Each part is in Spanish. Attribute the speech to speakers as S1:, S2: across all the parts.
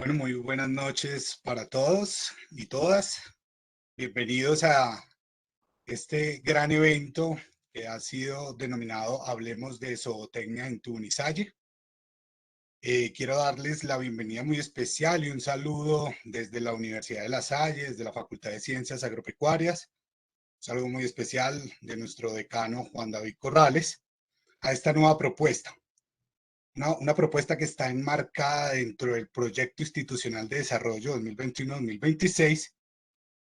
S1: Bueno, muy buenas noches para todos y todas. Bienvenidos a este gran evento que ha sido denominado Hablemos de Zootecnia en Tunisalle. Quiero darles la bienvenida muy especial y un saludo desde la Universidad de La Salle, desde la Facultad de Ciencias Agropecuarias. Un saludo muy especial de nuestro decano Juan David Corrales a esta nueva propuesta. Una propuesta que está enmarcada dentro del Proyecto Institucional de Desarrollo 2021-2026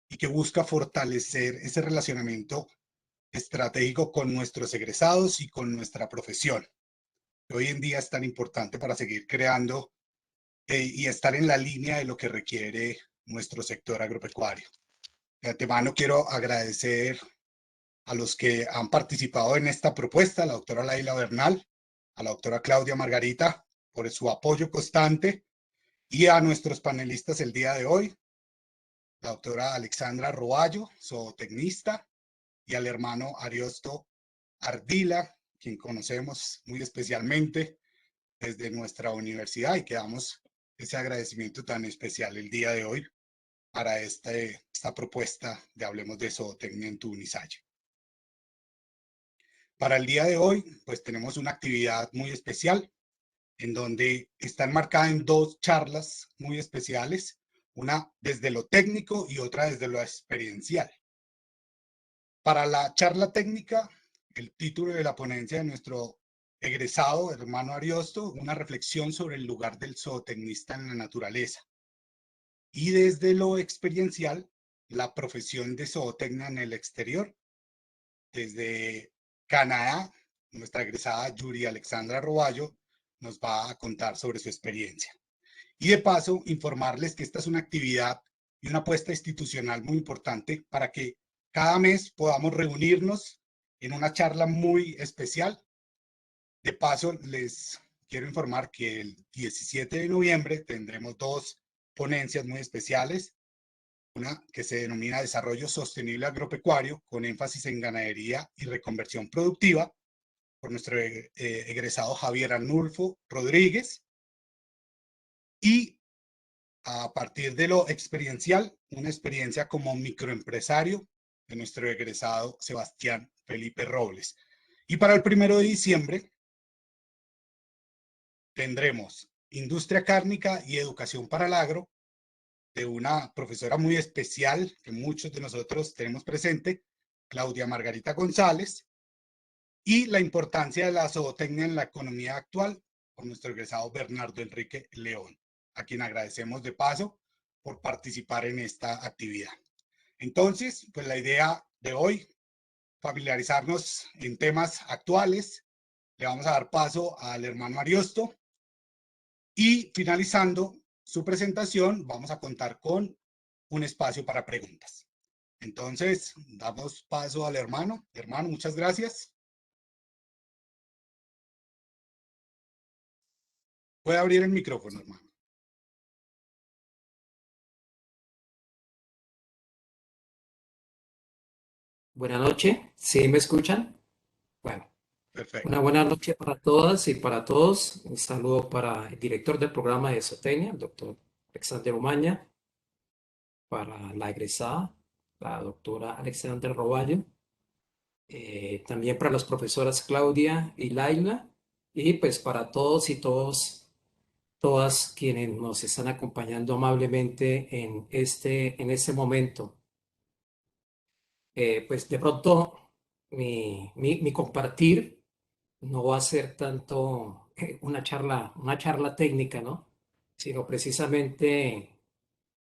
S1: y que busca fortalecer ese relacionamiento estratégico con nuestros egresados y con nuestra profesión, que hoy en día es tan importante para seguir creando y estar en la línea de lo que requiere nuestro sector agropecuario. De antemano quiero agradecer a los que han participado en esta propuesta, a la doctora Laila Bernal, a la doctora Claudia Margarita, por su apoyo constante, y a nuestros panelistas el día de hoy, la doctora Alexandra Roballo, zootecnista, y al hermano Ariosto Ardila, quien conocemos muy especialmente desde nuestra universidad, y que damos ese agradecimiento tan especial el día de hoy para esta propuesta de Hablemos de Zootecnia en Tunisalle. Para el día de hoy, pues tenemos una actividad muy especial en donde está enmarcada en dos charlas muy especiales, una desde lo técnico y otra desde lo experiencial. Para la charla técnica, el título de la ponencia de nuestro egresado, hermano Ariosto, una reflexión sobre el lugar del zootecnista en la naturaleza. Y desde lo experiencial, la profesión de zootecnia en el exterior. Desde Canadá, nuestra egresada Yuri Alexandra Roballo nos va a contar sobre su experiencia. Y de paso, informarles que esta es una actividad y una apuesta institucional muy importante para que cada mes podamos reunirnos en una charla muy especial. De paso, les quiero informar que el 17 de noviembre tendremos dos ponencias muy especiales. Una que se denomina Desarrollo Sostenible Agropecuario, con énfasis en ganadería y reconversión productiva, por nuestro egresado Javier Arnulfo Rodríguez. Y a partir de lo experiencial, una experiencia como microempresario de nuestro egresado Sebastián Felipe Robles. Y para el 1 de diciembre tendremos Industria Cárnica y Educación para el Agro, de una profesora muy especial que muchos de nosotros tenemos presente, Claudia Margarita González, y la importancia de la zootecnia en la economía actual, por nuestro egresado Bernardo Enrique León, a quien agradecemos de paso por participar en esta actividad. Entonces, pues la idea de hoy, familiarizarnos en temas actuales. Le vamos a dar paso al hermano Ariosto y finalizando su presentación vamos a contar con un espacio para preguntas. Entonces, damos paso al hermano. Hermano, muchas gracias. Puede abrir el micrófono, hermano.
S2: Buenas noches, ¿sí me escuchan? Bueno,
S1: Perfecto.
S2: una buena noche para todas y para todos. Un saludo para el director del programa de Zootecnia, el doctor Alexander Umaña, para la egresada, la doctora Alexandra Roballo, también para las profesoras Claudia y Laila, y pues para todos y todas quienes nos están acompañando amablemente en este momento. Pues de pronto mi compartir no va a ser tanto una charla técnica, ¿no? Sino precisamente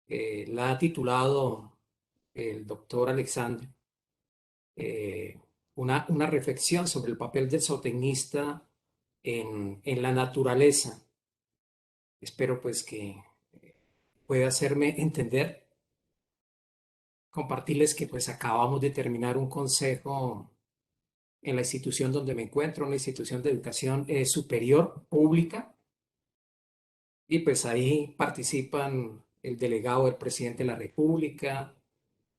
S2: la ha titulado el doctor Alexander, eh, una reflexión sobre el papel del zootecnista en la naturaleza. Espero pues que pueda hacerme entender, compartirles que pues acabamos de terminar un consejo en la institución donde me encuentro, una institución de educación superior pública, y pues ahí participan el delegado del presidente de la República,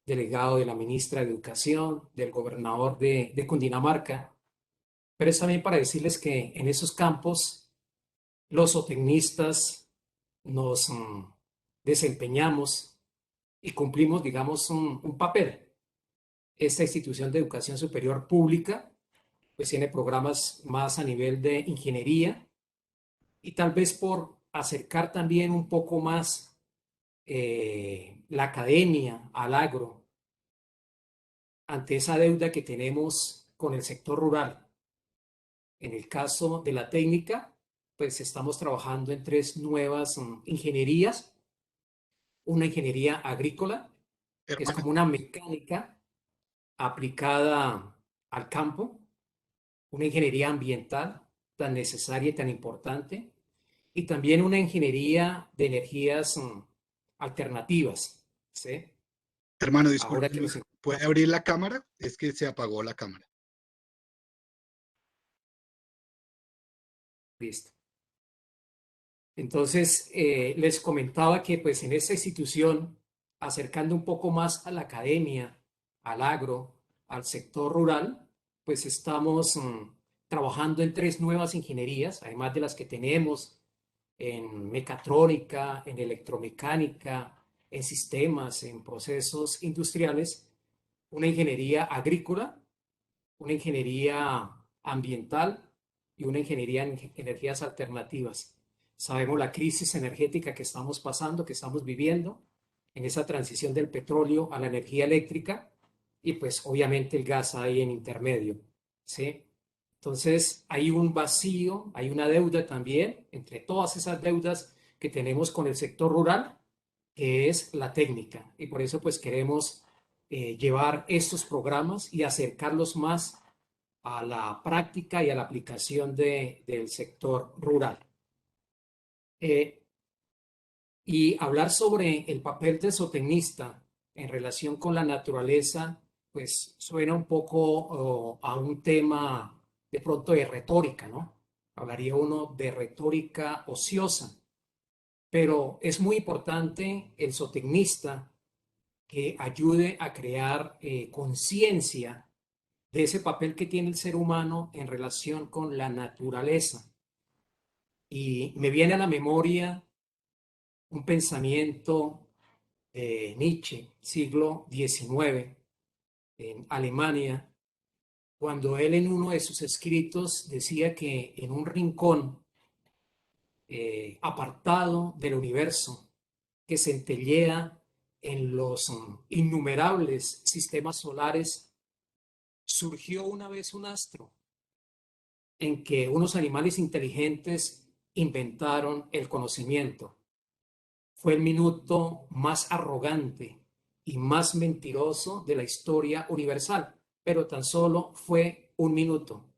S2: delegado de la ministra de Educación, del gobernador de Cundinamarca, pero es también para decirles que en esos campos los zootecnistas nos desempeñamos y cumplimos, digamos, un papel. Esta institución de educación superior pública, pues tiene programas más a nivel de ingeniería y tal vez por acercar también un poco más la academia al agro ante esa deuda que tenemos con el sector rural. En el caso de la técnica, pues estamos trabajando en tres nuevas ingenierías. Una ingeniería agrícola, que es
S1: Hermano,
S2: como una mecánica aplicada al campo, una ingeniería ambiental tan necesaria y tan importante, y también una ingeniería de energías alternativas, ¿sí?
S1: hermano,
S2: Ahora
S1: disculpe,
S2: que nos
S1: ¿puede
S2: encontramos,
S1: abrir la cámara? Es que se apagó la cámara.
S2: listo. Entonces, les comentaba que pues en esta institución, acercando un poco más a la academia, al agro, al sector rural, pues estamos trabajando en tres nuevas ingenierías, además de las que tenemos en mecatrónica, en electromecánica, en sistemas, en procesos industriales, una ingeniería agrícola, una ingeniería ambiental y una ingeniería en energías alternativas. Sabemos la crisis energética que estamos pasando, que estamos viviendo, en esa transición del petróleo a la energía eléctrica y pues obviamente el gas ahí en intermedio, ¿sí? Entonces hay un vacío, hay una deuda también entre todas esas deudas que tenemos con el sector rural, que es la técnica. Y por eso pues queremos llevar estos programas y acercarlos más a la práctica y a la aplicación del sector rural. Eh, y hablar sobre el papel del zootecnista en relación con la naturaleza, pues suena un poco a un tema de pronto de retórica, ¿no? Hablaría uno de retórica ociosa, pero es muy importante el zootecnista que ayude a crear conciencia de ese papel que tiene el ser humano en relación con la naturaleza. Y me viene a la memoria un pensamiento de Nietzsche, siglo XIX, en Alemania, cuando él en uno de sus escritos decía que en un rincón apartado del universo, que centellea en los innumerables sistemas solares, surgió una vez un astro en que unos animales inteligentes inventaron el conocimiento. Fue el minuto más arrogante y más mentiroso de la historia universal, pero tan solo fue un minuto.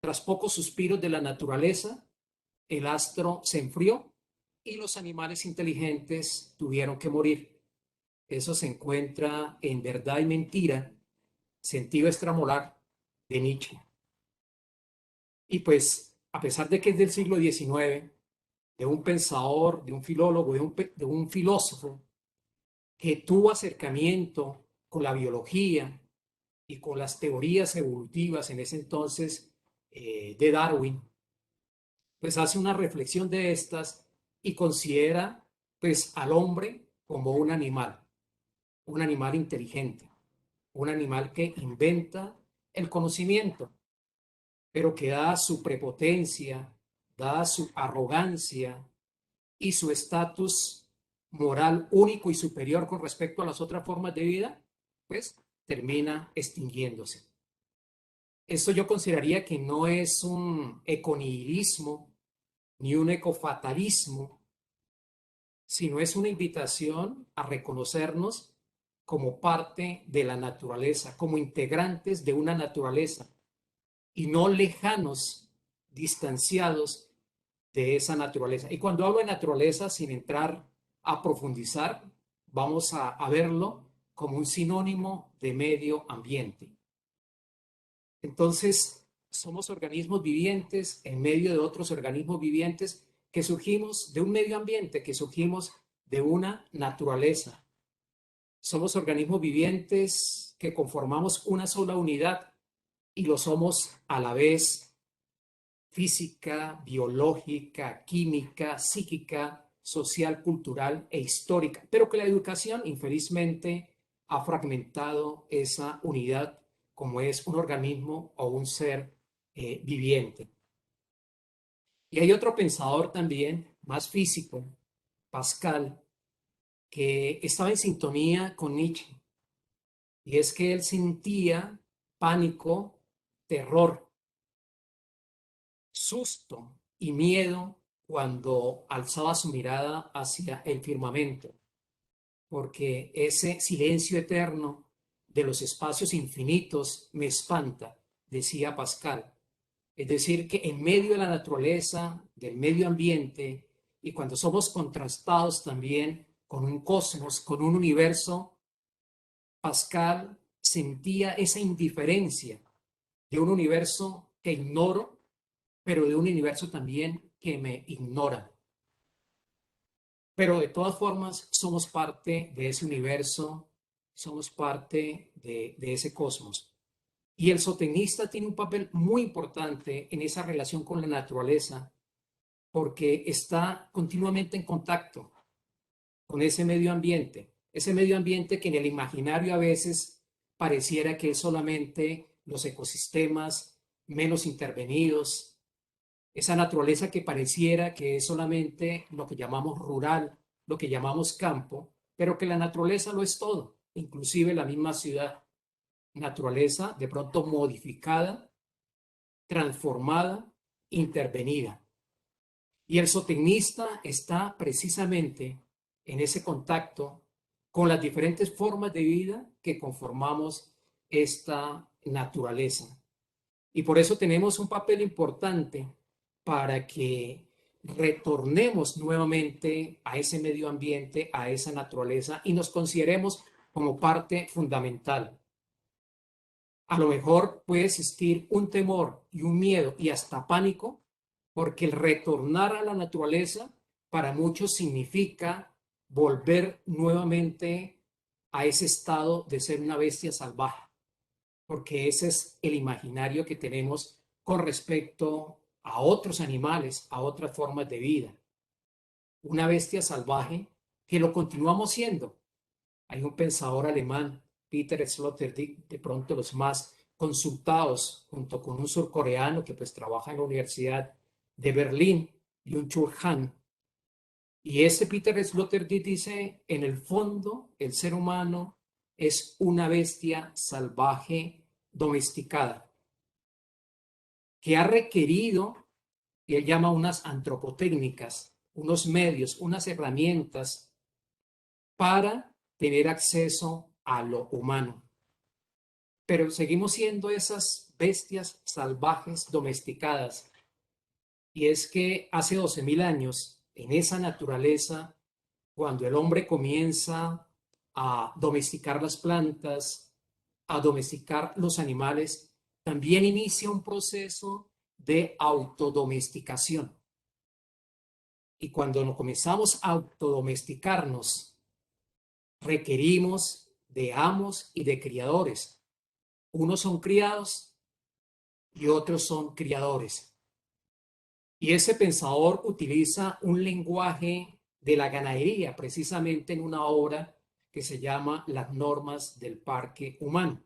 S2: Tras pocos suspiros de la naturaleza, el astro se enfrió y los animales inteligentes tuvieron que morir. Eso se encuentra en Verdad y Mentira, sentido extramolar de Nietzsche. Y pues, a pesar de que es del siglo XIX, de un pensador, de un filólogo, de un filósofo que tuvo acercamiento con la biología y con las teorías evolutivas en ese entonces de Darwin, pues hace una reflexión de estas y considera pues al hombre como un animal inteligente, un animal que inventa el conocimiento, pero que dada su prepotencia, dada su arrogancia y su estatus moral único y superior con respecto a las otras formas de vida, pues termina extinguiéndose. Esto yo consideraría que no es un econihilismo ni un ecofatalismo, sino es una invitación a reconocernos como parte de la naturaleza, como integrantes de una naturaleza y no lejanos, distanciados de esa naturaleza. Y cuando hablo de naturaleza, sin entrar a profundizar, vamos a verlo como un sinónimo de medio ambiente. Entonces, somos organismos vivientes en medio de otros organismos vivientes que surgimos de un medio ambiente, que surgimos de una naturaleza. Somos organismos vivientes que conformamos una sola unidad y lo somos a la vez física, biológica, química, psíquica, social, cultural e histórica, pero que la educación, infelizmente, ha fragmentado esa unidad como es un organismo o un ser viviente. Y hay otro pensador también, más físico, Pascal, que estaba en sintonía con Nietzsche, y es que él sentía pánico, terror, susto y miedo cuando alzaba su mirada hacia el firmamento, porque ese silencio eterno de los espacios infinitos me espanta, decía Pascal. Es decir, que en medio de la naturaleza, del medio ambiente, y cuando somos contrastados también con un cosmos, con un universo, Pascal sentía esa indiferencia de un universo que ignoro, pero de un universo también que me ignora. Pero de todas formas, somos parte de ese universo, somos parte de ese cosmos. Y el zootecnista tiene un papel muy importante en esa relación con la naturaleza, porque está continuamente en contacto con ese medio ambiente que en el imaginario a veces pareciera que es solamente los ecosistemas menos intervenidos, esa naturaleza que pareciera que es solamente lo que llamamos rural, lo que llamamos campo, pero que la naturaleza lo es todo, inclusive la misma ciudad, naturaleza de pronto modificada, transformada, intervenida. Y el zootecnista está precisamente en ese contacto con las diferentes formas de vida que conformamos esta naturaleza. Y por eso tenemos un papel importante para que retornemos nuevamente a ese medio ambiente, a esa naturaleza y nos consideremos como parte fundamental. A lo mejor puede existir un temor y un miedo y hasta pánico, porque el retornar a la naturaleza para muchos significa volver nuevamente a ese estado de ser una bestia salvaje, porque ese es el imaginario que tenemos con respecto a otros animales, a otras formas de vida. Una bestia salvaje que lo continuamos siendo. Hay un pensador alemán, Peter Sloterdijk, de pronto los más consultados, junto con un surcoreano que pues trabaja en la Universidad de Berlín, Byung-Chul Han. Y ese Peter Sloterdijk dice, en el fondo, el ser humano es una bestia salvaje domesticada, que ha requerido, y él llama unas antropotécnicas, unos medios, unas herramientas para tener acceso a lo humano. Pero seguimos siendo esas bestias salvajes domesticadas. Y es que hace 12.000 años, en esa naturaleza, cuando el hombre comienza a domesticar las plantas, a domesticar los animales, también inicia un proceso de autodomesticación. Y cuando nos comenzamos a autodomesticarnos, requerimos de amos y de criadores. Unos son criados y otros son criadores. Y ese pensador utiliza un lenguaje de la ganadería, precisamente en una obra que se llama Las normas del parque humano,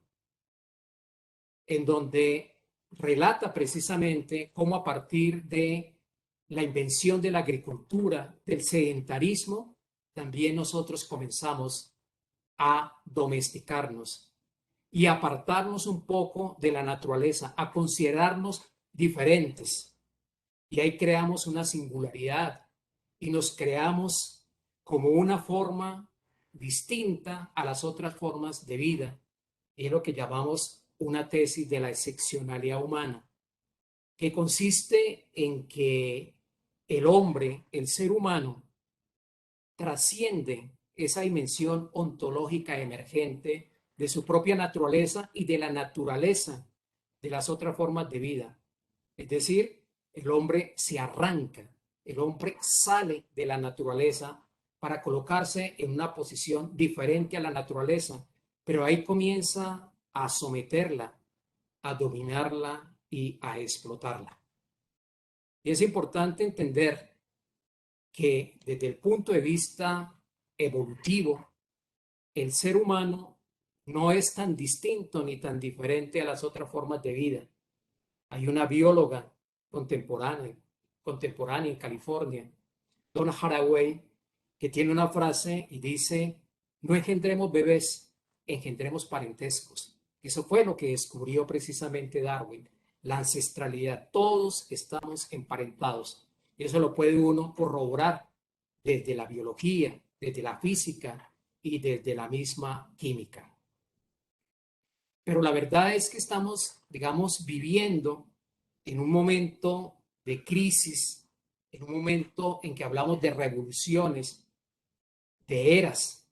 S2: en donde relata precisamente cómo a partir de la invención de la agricultura, del sedentarismo, también nosotros comenzamos a domesticarnos y apartarnos un poco de la naturaleza, a considerarnos diferentes. Y ahí creamos una singularidad y nos creamos como una forma distinta a las otras formas de vida. Y es lo que llamamos una tesis de la excepcionalidad humana, que consiste en que el hombre, el ser humano, trasciende esa dimensión ontológica emergente de su propia naturaleza y de la naturaleza de las otras formas de vida. Es decir, el hombre se arranca, el hombre sale de la naturaleza para colocarse en una posición diferente a la naturaleza, pero ahí comienza a someterla, a dominarla y a explotarla. Y es importante entender que desde el punto de vista evolutivo, el ser humano no es tan distinto ni tan diferente a las otras formas de vida. Hay una bióloga contemporánea en California, Donna Haraway, que tiene una frase y dice: no engendremos bebés, engendremos parentescos. Eso fue lo que descubrió precisamente Darwin, la ancestralidad. Todos estamos emparentados. Y eso lo puede uno corroborar desde la biología, desde la física y desde la misma química. Pero la verdad es que estamos, digamos, viviendo en un momento de crisis, en un momento en que hablamos de revoluciones, de eras.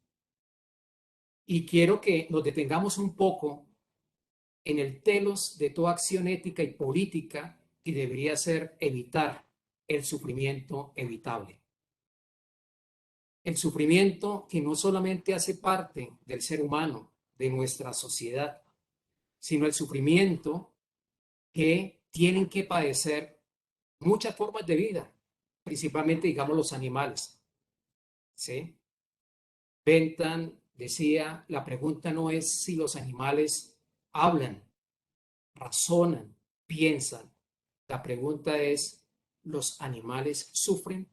S2: Y quiero que nos detengamos un poco en el telos de toda acción ética y política que debería ser evitar el sufrimiento evitable. El sufrimiento que no solamente hace parte del ser humano, de nuestra sociedad, sino el sufrimiento que tienen que padecer muchas formas de vida, principalmente, digamos, los animales. ¿Sí? Bentham decía: la pregunta no es si los animales hablan, razonan, piensan. La pregunta es: ¿los animales sufren?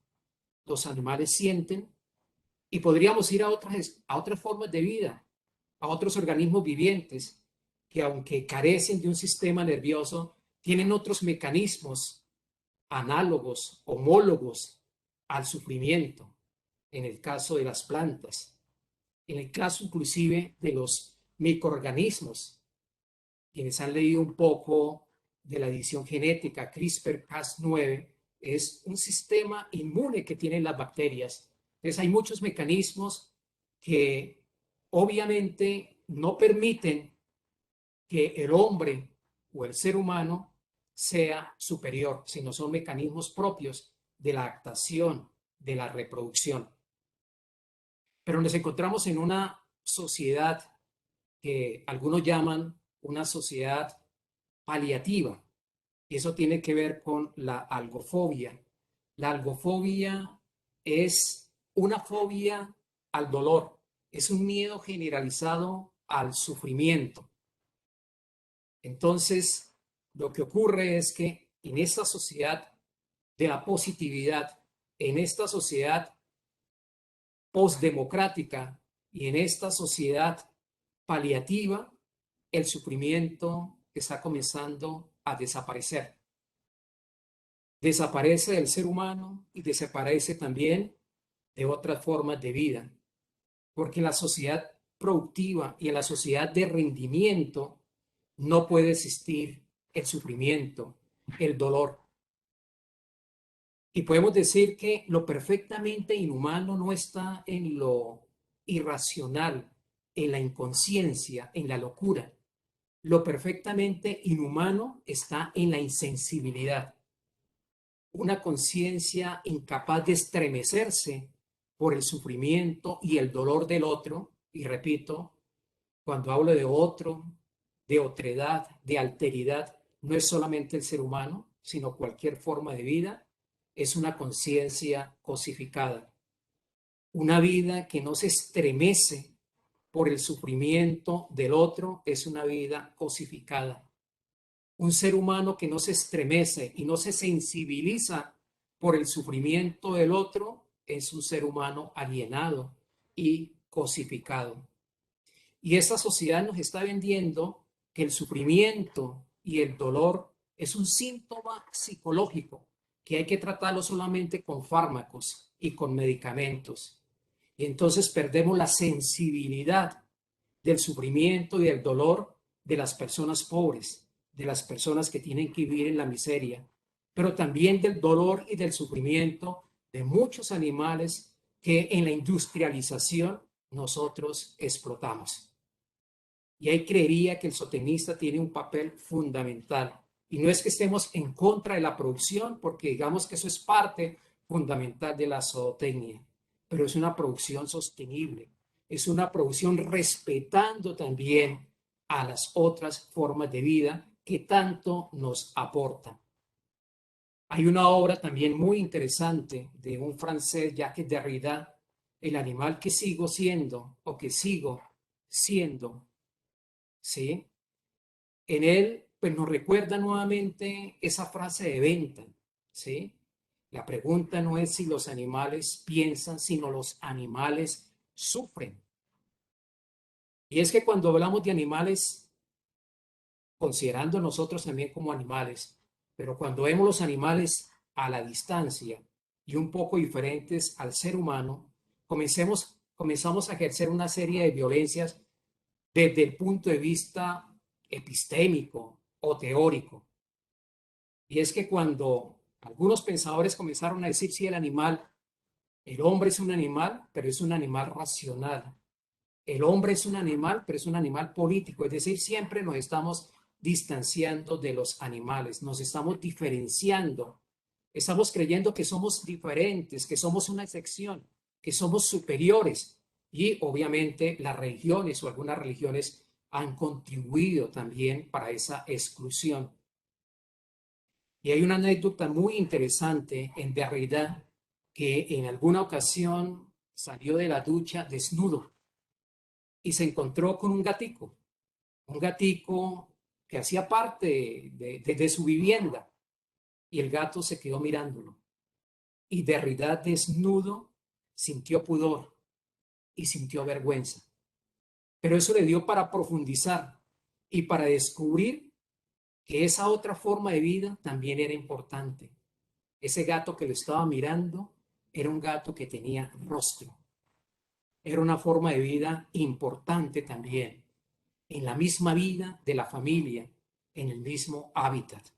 S2: ¿Los animales sienten? Y podríamos ir a otras formas de vida, a otros organismos vivientes que, aunque carecen de un sistema nervioso, tienen otros mecanismos análogos, homólogos al sufrimiento. En el caso de las plantas, en el caso inclusive de los microorganismos. Quienes han leído un poco de la edición genética CRISPR-Cas9, es un sistema inmune que tienen las bacterias. Entonces hay muchos mecanismos que obviamente no permiten que el hombre o el ser humano sea superior, sino son mecanismos propios de la adaptación, de la reproducción. Pero nos encontramos en una sociedad que algunos llaman una sociedad paliativa, y eso tiene que ver con la algofobia. La algofobia es una fobia al dolor, es un miedo generalizado al sufrimiento. Entonces, lo que ocurre es que en esta sociedad de la positividad, en esta sociedad postdemocrática y en esta sociedad paliativa, el sufrimiento está comenzando a desaparecer. Desaparece del ser humano y desaparece también de otras formas de vida, porque en la sociedad productiva y en la sociedad de rendimiento no puede existir el sufrimiento, el dolor. Y podemos decir que lo perfectamente inhumano no está en lo irracional, en la inconsciencia, en la locura. Lo perfectamente inhumano está en la insensibilidad. Una conciencia incapaz de estremecerse por el sufrimiento y el dolor del otro. Y repito, cuando hablo de otro, de otredad, de alteridad, no es solamente el ser humano, sino cualquier forma de vida. Es una conciencia cosificada. Una vida que no se estremece por el sufrimiento del otro es una vida cosificada. Un ser humano que no se estremece y no se sensibiliza por el sufrimiento del otro es un ser humano alienado y cosificado. Y esta sociedad nos está vendiendo que el sufrimiento y el dolor es un síntoma psicológico, que hay que tratarlo solamente con fármacos y con medicamentos. Y entonces perdemos la sensibilidad del sufrimiento y del dolor de las personas pobres, de las personas que tienen que vivir en la miseria, pero también del dolor y del sufrimiento de muchos animales que en la industrialización nosotros explotamos. Y ahí creería que el zootecnista tiene un papel fundamental. Y no es que estemos en contra de la producción, porque digamos que eso es parte fundamental de la zootecnia, pero es una producción sostenible, es una producción respetando también a las otras formas de vida que tanto nos aportan. Hay una obra también muy interesante de un francés, Jacques Derrida, El animal que sigo siendo o que sigo siendo, ¿sí? En él, pues nos recuerda nuevamente esa frase de Bentham, ¿sí? La pregunta no es si los animales piensan, sino los animales sufren. Y es que cuando hablamos de animales, considerando nosotros también como animales, pero cuando vemos los animales a la distancia y un poco diferentes al ser humano, comenzamos a ejercer una serie de violencias desde el punto de vista epistémico o teórico. Y es que cuando algunos pensadores comenzaron a decir si el hombre es un animal, pero es un animal racional. El hombre es un animal, pero es un animal político. Es decir, siempre nos estamos distanciando de los animales, nos estamos diferenciando. Estamos creyendo que somos diferentes, que somos una excepción, que somos superiores. Y obviamente las religiones o algunas religiones han contribuido también para esa exclusión. Y hay una anécdota muy interesante en Derrida que en alguna ocasión salió de la ducha desnudo y se encontró con un gatico que hacía parte de su vivienda y el gato se quedó mirándolo. Y Derrida desnudo sintió pudor y sintió vergüenza. Pero eso le dio para profundizar y para descubrir que esa otra forma de vida también era importante. Ese gato que lo estaba mirando era un gato que tenía rostro. Era una forma de vida importante también, en la misma vida de la familia, en el mismo hábitat.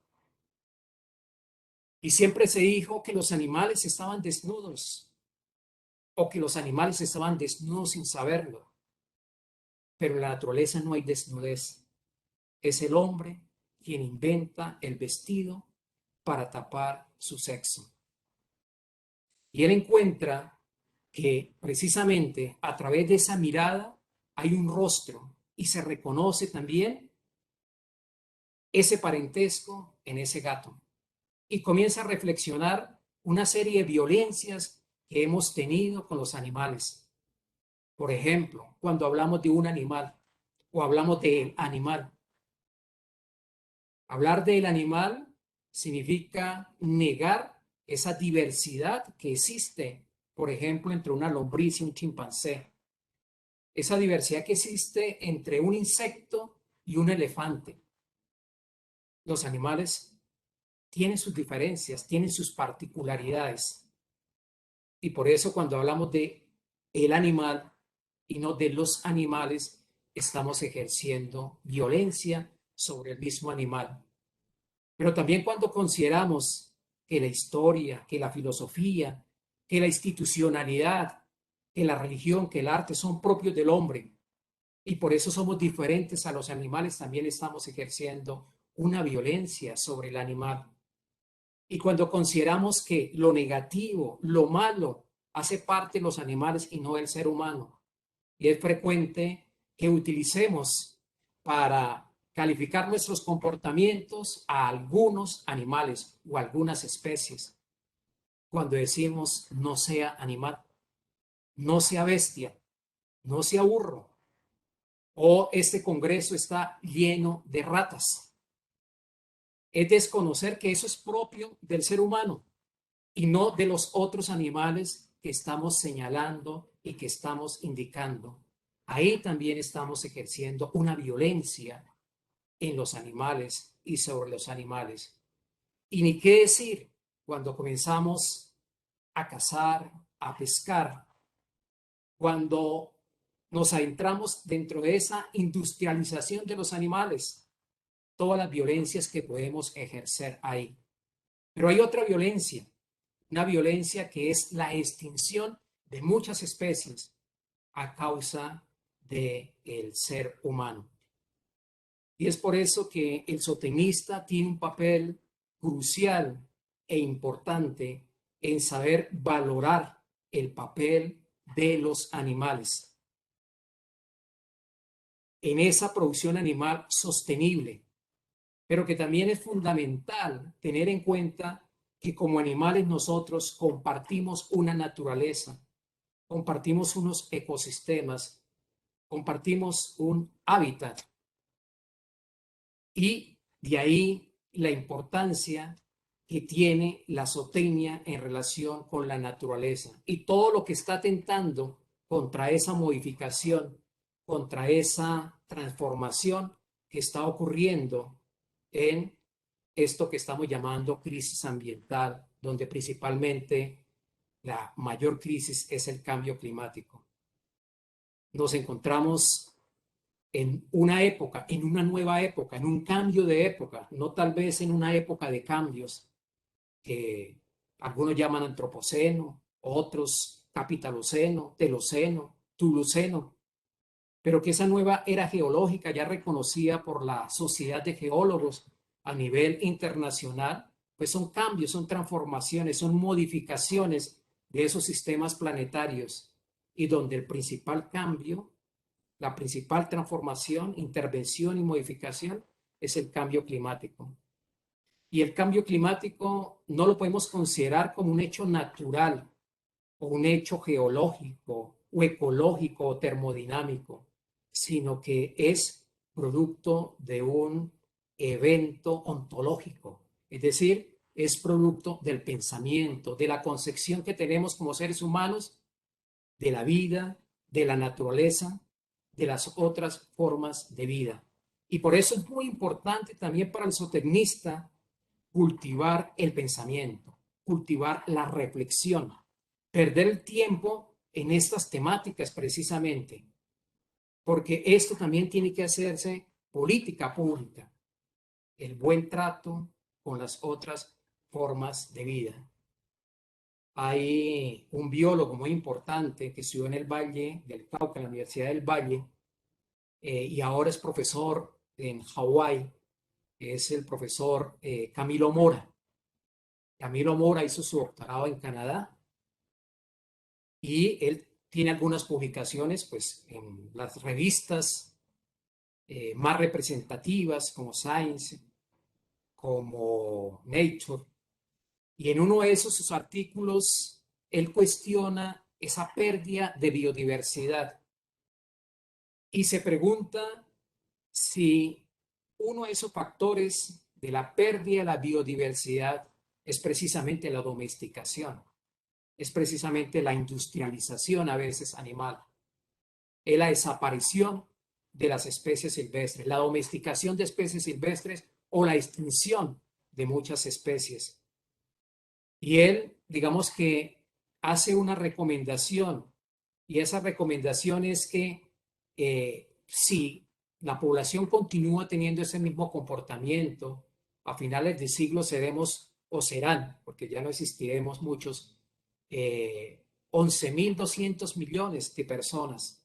S2: Y siempre se dijo que los animales estaban desnudos o que los animales estaban desnudos sin saberlo. Pero en la naturaleza no hay desnudez. Es el hombre quien inventa el vestido para tapar su sexo. Y él encuentra que precisamente a través de esa mirada hay un rostro y se reconoce también ese parentesco en ese gato. Y comienza a reflexionar una serie de violencias que hemos tenido con los animales. Por ejemplo, cuando hablamos de un animal o hablamos del animal. Hablar del animal significa negar esa diversidad que existe, por ejemplo, entre una lombriz y un chimpancé. Esa diversidad que existe entre un insecto y un elefante. Los animales tienen sus diferencias, tienen sus particularidades. Y por eso cuando hablamos de el animal y no de los animales, estamos ejerciendo violencia sobre el mismo animal. Pero también cuando consideramos que la historia, que la filosofía, que la institucionalidad, que la religión, que el arte son propios del hombre y por eso somos diferentes a los animales, también estamos ejerciendo una violencia sobre el animal. Y cuando consideramos que lo negativo, lo malo, hace parte de los animales y no del ser humano, y es frecuente que utilicemos para calificar nuestros comportamientos a algunos animales o algunas especies. Cuando decimos no sea animal, no sea bestia, no sea burro, o este congreso está lleno de ratas. Es desconocer que eso es propio del ser humano y no de los otros animales que estamos señalando y que estamos indicando. Ahí también estamos ejerciendo una violencia en los animales y sobre los animales. Y ni qué decir cuando comenzamos a cazar, a pescar, cuando nos adentramos dentro de esa industrialización de los animales, todas las violencias que podemos ejercer ahí. Pero hay otra violencia, una violencia que es la extinción de muchas especies a causa del ser humano. Y es por eso que el zootecnista tiene un papel crucial e importante en saber valorar el papel de los animales en esa producción animal sostenible, pero que también es fundamental tener en cuenta que como animales nosotros compartimos una naturaleza, compartimos unos ecosistemas, compartimos un hábitat. Y de ahí la importancia que tiene la zootecnia en relación con la naturaleza y todo lo que está atentando contra esa modificación, contra esa transformación que está ocurriendo en esto que estamos llamando crisis ambiental, donde principalmente la mayor crisis es el cambio climático. Nos encontramos en una época, en una nueva época, en un cambio de época, no tal vez en una época de cambios que algunos llaman antropoceno, otros capitaloceno, teloceno, tuluceno, pero que esa nueva era geológica ya reconocida por la Sociedad de Geólogos a nivel internacional, pues son cambios, son transformaciones, son modificaciones de esos sistemas planetarios y donde el principal cambio, la principal transformación, intervención y modificación es el cambio climático. Y el cambio climático no lo podemos considerar como un hecho natural o un hecho geológico o ecológico o termodinámico, sino que es producto de un evento ontológico, es decir, es producto del pensamiento, de la concepción que tenemos como seres humanos de la vida, de la naturaleza, de las otras formas de vida. Y por eso es muy importante también para el zootecnista cultivar el pensamiento, cultivar la reflexión, perder el tiempo en estas temáticas precisamente, porque esto también tiene que hacerse política pública, el buen trato con las otras formas de vida. Hay un biólogo muy importante que estudió en el Valle del Cauca, en la Universidad del Valle, y ahora es profesor en Hawái, es el profesor Camilo Mora. Camilo Mora hizo su doctorado en Canadá y él tiene algunas publicaciones pues, en las revistas más representativas como Science, como Nature, y en uno de esos sus artículos él cuestiona esa pérdida de biodiversidad y se pregunta si uno de esos factores de la pérdida de la biodiversidad es precisamente la domesticación, es precisamente la industrialización a veces animal, es la desaparición de las especies silvestres, la domesticación de especies silvestres o la extinción de muchas especies. Y él, digamos que hace una recomendación, y esa recomendación es que si la población continúa teniendo ese mismo comportamiento, a finales de siglo seremos o serán, porque ya no existiremos muchos, 11.200 millones de personas.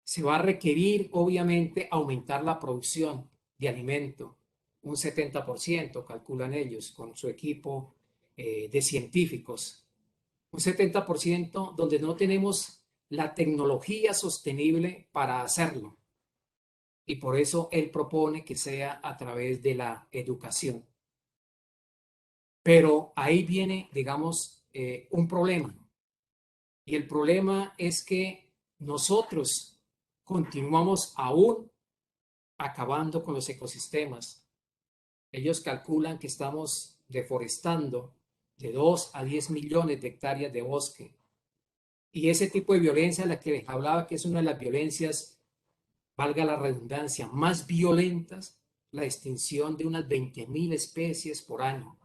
S2: Se va a requerir, obviamente, aumentar la producción de alimento, un 70%, calculan ellos, con su equipo de científicos. Un 70% donde no tenemos la tecnología sostenible para hacerlo. Y por eso él propone que sea a través de la educación. Pero ahí viene, digamos, un problema. Y el problema es que nosotros continuamos aún acabando con los ecosistemas. Ellos calculan que estamos deforestando de 2 a 10 millones de hectáreas de bosque. Y ese tipo de violencia, la que les hablaba, que es una de las violencias, valga la redundancia, más violentas, la extinción de unas 20.000 especies por año.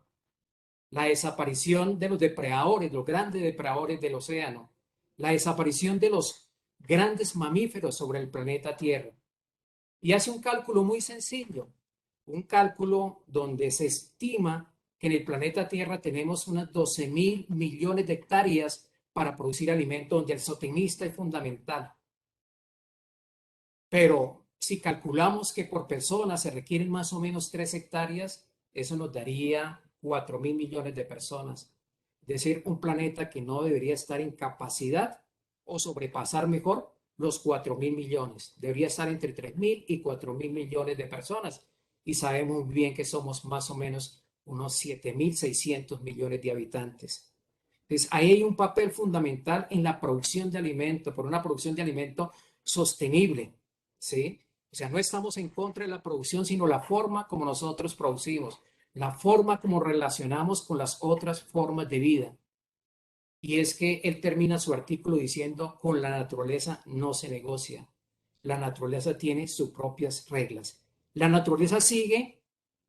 S2: La desaparición de los depredadores, los grandes depredadores del océano. La desaparición de los grandes mamíferos sobre el planeta Tierra. Y hace un cálculo muy sencillo, un cálculo donde se estima que en el planeta Tierra tenemos unas 12.000 millones de hectáreas para producir alimento, donde el zootecnista es fundamental. Pero si calculamos que por persona se requieren más o menos 3 hectáreas, eso nos daría 4.000 millones de personas. Es decir, un planeta que no debería estar en capacidad o sobrepasar mejor los 4.000 millones. Debería estar entre 3.000 y 4.000 millones de personas. Y sabemos bien que somos más o menos unos 7.600 millones de habitantes. Entonces, ahí hay un papel fundamental en la producción de alimentos, por una producción de alimentos sostenible, ¿sí? O sea, no estamos en contra de la producción, sino la forma como nosotros producimos, la forma como relacionamos con las otras formas de vida. Y es que él termina su artículo diciendo, con la naturaleza no se negocia. La naturaleza tiene sus propias reglas. La naturaleza sigue,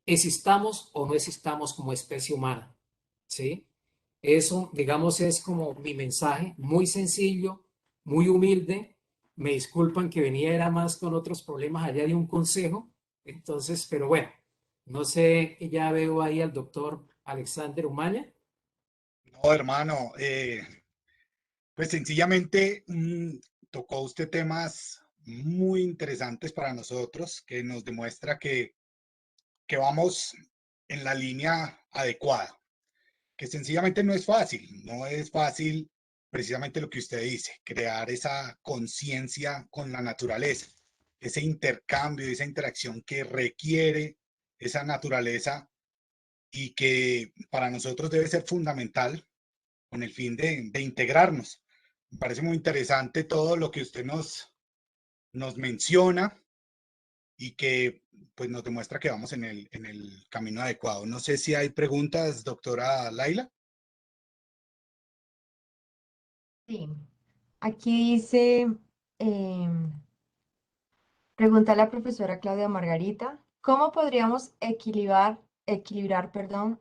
S2: existamos o no existamos como especie humana, ¿sí? Eso, digamos, es como mi mensaje, muy sencillo, muy humilde. Me disculpan que venía era más con otros problemas allá de un consejo. Entonces, pero bueno, no sé, ya veo ahí al doctor Alexander Umaña.
S1: No, hermano, pues sencillamente tocó usted temas muy interesantes para nosotros, que nos demuestra que vamos en la línea adecuada, que sencillamente no es fácil precisamente lo que usted dice, crear esa conciencia con la naturaleza, ese intercambio, esa interacción que requiere esa naturaleza y que para nosotros debe ser fundamental con el fin de integrarnos. Me parece muy interesante todo lo que usted nos menciona y que pues nos demuestra que vamos en el camino adecuado. No sé si hay preguntas, doctora Laila.
S3: Sí, aquí dice, em, pregunta la profesora Claudia Margarita, ¿cómo podríamos equilibrar,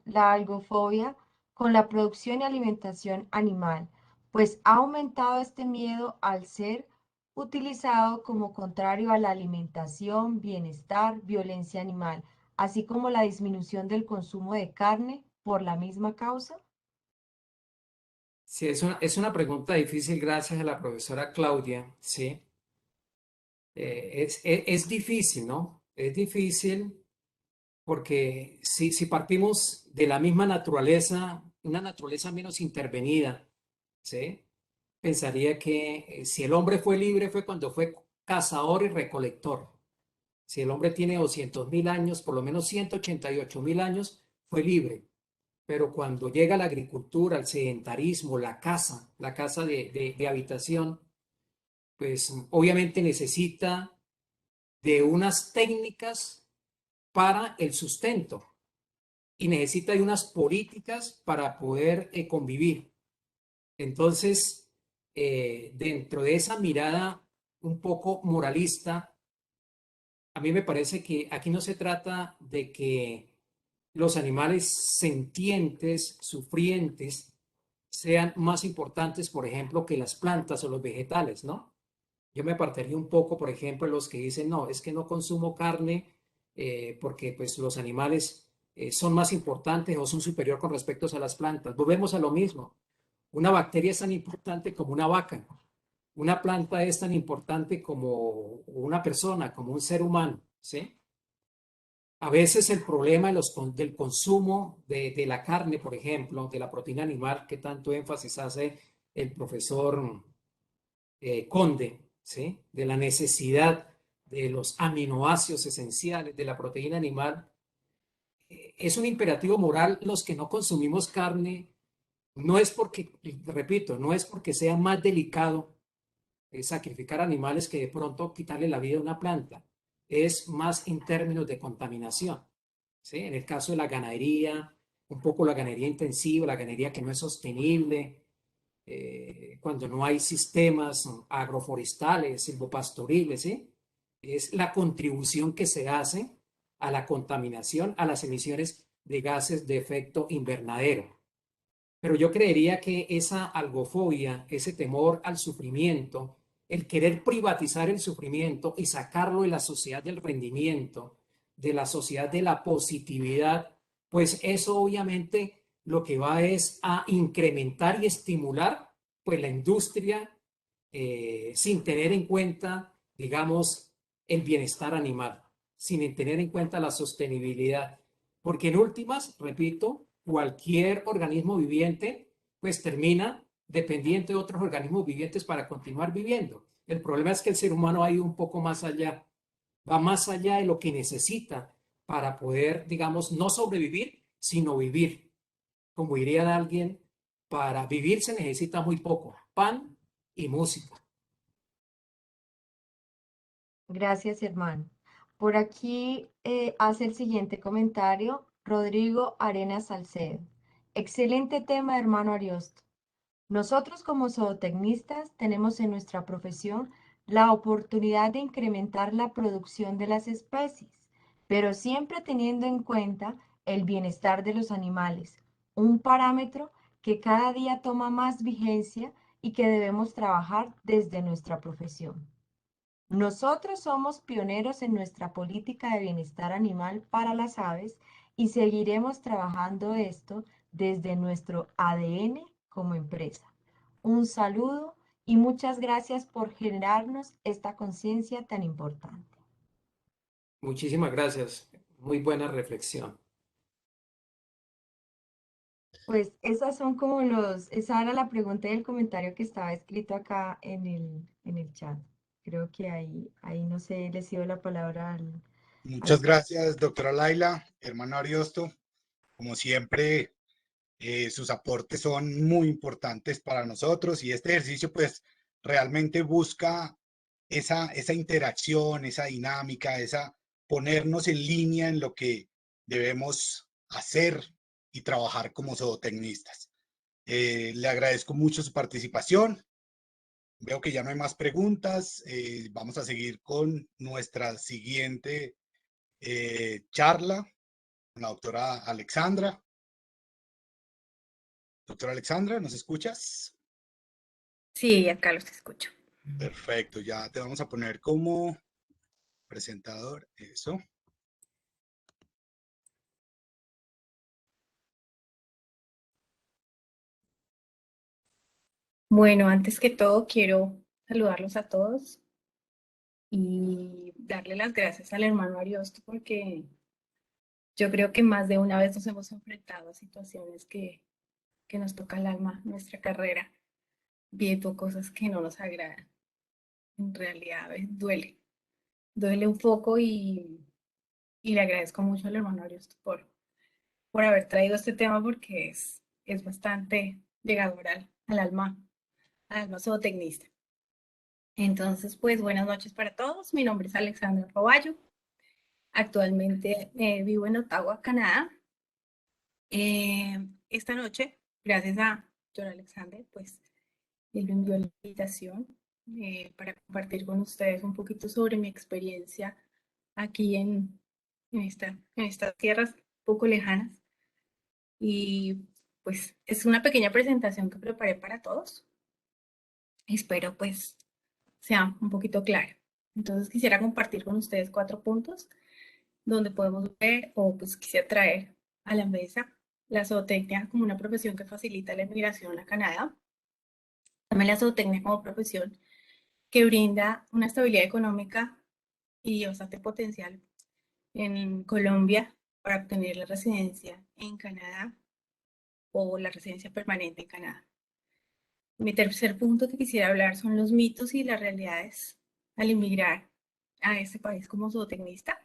S3: la algofobia con la producción y alimentación animal? Pues ha aumentado este miedo al ser utilizado como contrario a la alimentación, bienestar, violencia animal, así como la disminución del consumo de carne por la misma causa.
S2: Sí, es una pregunta difícil gracias a la profesora Claudia, ¿sí? Es difícil, ¿no? Es difícil porque si partimos de la misma naturaleza, una naturaleza menos intervenida, ¿sí? Pensaría que si el hombre fue libre fue cuando fue cazador y recolector. Si el hombre tiene 200.000 años, por lo menos 188.000 años, fue libre. Pero cuando llega la agricultura, el sedentarismo, la casa de habitación, pues obviamente necesita de unas técnicas para el sustento y necesita de unas políticas para poder convivir. Entonces, dentro de esa mirada un poco moralista, a mí me parece que aquí no se trata de que los animales sentientes, sufrientes, sean más importantes, por ejemplo, que las plantas o los vegetales, ¿no? Yo me apartaría un poco, por ejemplo, los que dicen, no, es que no consumo carne porque pues los animales son más importantes o son superior con respecto a las plantas. Volvemos a lo mismo. Una bacteria es tan importante como una vaca. Una planta es tan importante como una persona, como un ser humano, ¿sí? A veces el problema del consumo de la carne, por ejemplo, de la proteína animal, que tanto énfasis hace el profesor Conde, ¿sí? De la necesidad de los aminoácidos esenciales de la proteína animal, es un imperativo moral los que no consumimos carne, no es porque, repito, no es porque sea más delicado sacrificar animales que de pronto quitarle la vida a una planta, es más en términos de contaminación, ¿sí? En el caso de la ganadería, un poco la ganadería intensiva, la ganadería que no es sostenible, cuando no hay sistemas agroforestales, silvopastoriles, ¿sí? Es la contribución que se hace a la contaminación, a las emisiones de gases de efecto invernadero. Pero yo creería que esa algofobia, ese temor al sufrimiento, el querer privatizar el sufrimiento y sacarlo de la sociedad del rendimiento, de la sociedad de la positividad, pues eso obviamente lo que va es a incrementar y estimular pues la industria sin tener en cuenta, digamos, el bienestar animal, sin tener en cuenta la sostenibilidad. Porque en últimas, repito, cualquier organismo viviente pues termina dependiente de otros organismos vivientes para continuar viviendo. El problema es que el ser humano ha ido un poco más allá, va más allá de lo que necesita para poder, digamos, no sobrevivir, sino vivir. Como diría alguien, para vivir se necesita muy poco, pan y música.
S3: Gracias, hermano. Por aquí hace el siguiente comentario Rodrigo Arenas Salcedo. Excelente tema, hermano Ariosto. Nosotros como zootecnistas tenemos en nuestra profesión la oportunidad de incrementar la producción de las especies, pero siempre teniendo en cuenta el bienestar de los animales, un parámetro que cada día toma más vigencia y que debemos trabajar desde nuestra profesión. Nosotros somos pioneros en nuestra política de bienestar animal para las aves y seguiremos trabajando esto desde nuestro ADN como empresa. Un saludo y muchas gracias por generarnos esta conciencia tan importante.
S2: Muchísimas gracias. Muy buena reflexión.
S3: Pues esas son como esa era la pregunta y el comentario que estaba escrito acá en el chat. Creo que ahí no sé, le cedo la palabra al
S1: Muchas gracias, doctora Laila, hermano Ariosto. Como siempre, sus aportes son muy importantes para nosotros y este ejercicio pues realmente busca esa interacción, esa dinámica, esa ponernos en línea en lo que debemos hacer y trabajar como zootecnistas. Le agradezco mucho su participación. Veo que ya no hay más preguntas. Vamos a seguir con nuestra siguiente charla con la doctora Alexandra. Doctora Alexandra, ¿nos escuchas?
S4: Sí, acá los escucho.
S1: Perfecto, ya te vamos a poner como presentador. Eso.
S4: Bueno, antes que todo quiero saludarlos a todos y darle las gracias al hermano Ariosto porque yo creo que más de una vez nos hemos enfrentado a situaciones que nos toca el alma, nuestra carrera, viendo cosas que no nos agradan. En realidad a veces duele un poco y le agradezco mucho al hermano Ariosto por haber traído este tema porque es bastante llegador al alma zootecnista. Entonces, pues buenas noches para todos. Mi nombre es Alexandra Roballo. Actualmente vivo en Ottawa, Canadá. Esta noche, gracias a John Alexander, pues él me envió la invitación para compartir con ustedes un poquito sobre mi experiencia aquí en estas tierras poco lejanas. Y pues es una pequeña presentación que preparé para todos. Espero pues sea un poquito clara. Entonces quisiera compartir con ustedes 4 puntos donde podemos ver o pues quisiera traer a la mesa la zootecnia como una profesión que facilita la inmigración a Canadá. También la zootecnia como profesión que brinda una estabilidad económica y bastante potencial en Colombia para obtener la residencia en Canadá o la residencia permanente en Canadá. Mi tercer punto que quisiera hablar son los mitos y las realidades al inmigrar a este país como zootecnista.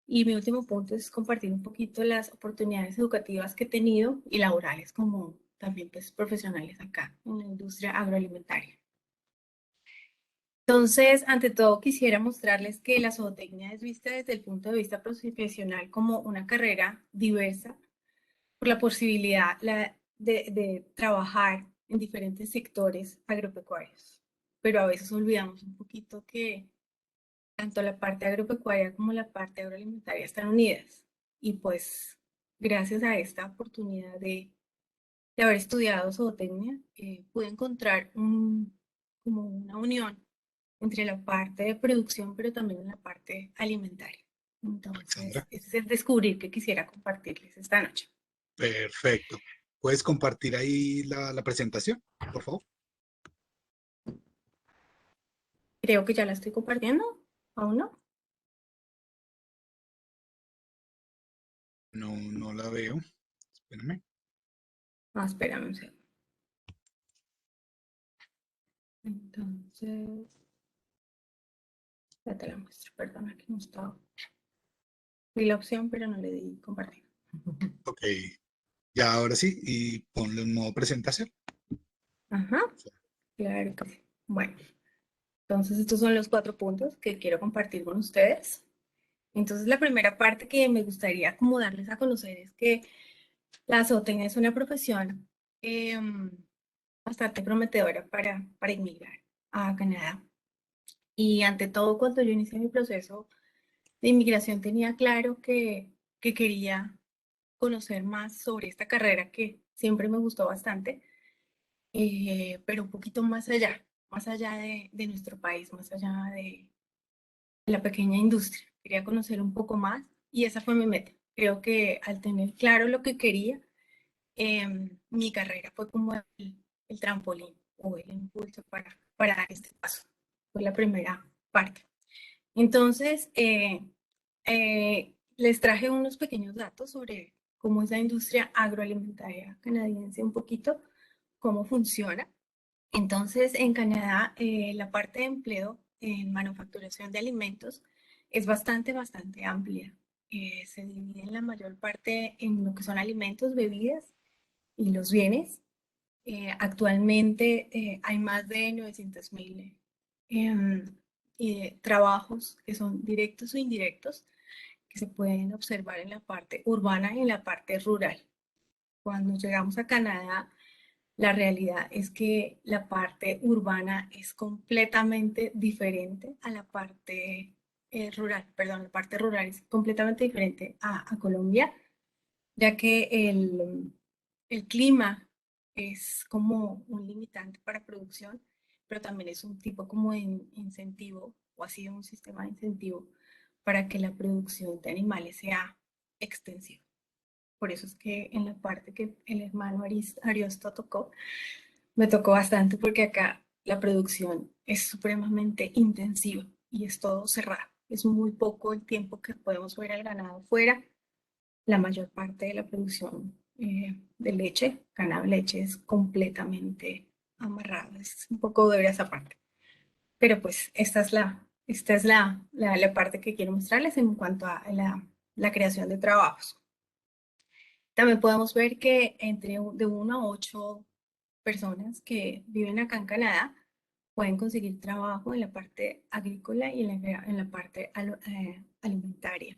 S4: Y mi último punto es compartir un poquito las oportunidades educativas que he tenido y laborales como también pues profesionales acá en la industria agroalimentaria. Entonces, ante todo, quisiera mostrarles que la zootecnia es vista desde el punto de vista profesional como una carrera diversa por la posibilidad de trabajar en diferentes sectores agropecuarios. Pero a veces olvidamos un poquito que tanto la parte agropecuaria como la parte agroalimentaria están unidas. Y pues gracias a esta oportunidad de haber estudiado zootecnia, pude encontrar como una unión entre la parte de producción, pero también en la parte alimentaria. Entonces,
S1: Alexandra,
S4: ese es el descubrir que quisiera compartirles esta noche.
S1: perfecto. ¿Puedes compartir ahí la presentación, por favor?
S4: Creo que ya la estoy compartiendo, ¿aún no?
S1: No, no la veo. Espérame.
S4: Ah, espérame un segundo. Entonces, ya te la muestro, perdona que no estaba. Vi la opción, pero no le di compartir.
S1: Ok, ya ahora sí, y ponle un modo presentación.
S4: Ajá, claro que sí. Bueno, entonces estos son los 4 puntos que quiero compartir con ustedes. Entonces la primera parte que me gustaría como darles a conocer es que la zootecnia es una profesión bastante prometedora para inmigrar a Canadá. Y ante todo, cuando yo inicié mi proceso de inmigración, tenía claro que quería conocer más sobre esta carrera que siempre me gustó bastante, pero un poquito más allá de nuestro país, más allá de la pequeña industria. Quería conocer un poco más y esa fue mi meta. Creo que al tener claro lo que quería, mi carrera fue como el trampolín o el impulso para dar este paso. Fue la primera parte. Entonces, les traje unos pequeños datos sobre cómo es la industria agroalimentaria canadiense, un poquito, cómo funciona. Entonces, en Canadá, la parte de empleo en manufacturación de alimentos es bastante amplia. Se divide en la mayor parte en lo que son alimentos, bebidas y los bienes. Actualmente hay más de 900,000 trabajos que son directos o indirectos que se pueden observar en la parte urbana y en la parte rural. Cuando llegamos a Canadá, la realidad es que la parte urbana es completamente diferente a la parte rural. Perdón, la parte rural es completamente diferente a Colombia, ya que el clima es como un limitante para producción, pero también es un tipo como de incentivo, o ha sido un sistema de incentivo para que la producción de animales sea extensiva. Por eso es que en la parte que el hermano Ariosto tocó, me tocó bastante porque acá la producción es supremamente intensiva y es todo cerrado. Es muy poco el tiempo que podemos ver al ganado fuera. La mayor parte de la producción de leche, ganado leche, es completamente amarrado. Es un poco dura esa parte. Pero pues esta es la parte que quiero mostrarles en cuanto a la creación de trabajos. También podemos ver que de 1 a 8 personas que viven acá en Canadá pueden conseguir trabajo en la parte agrícola y en la parte alimentaria.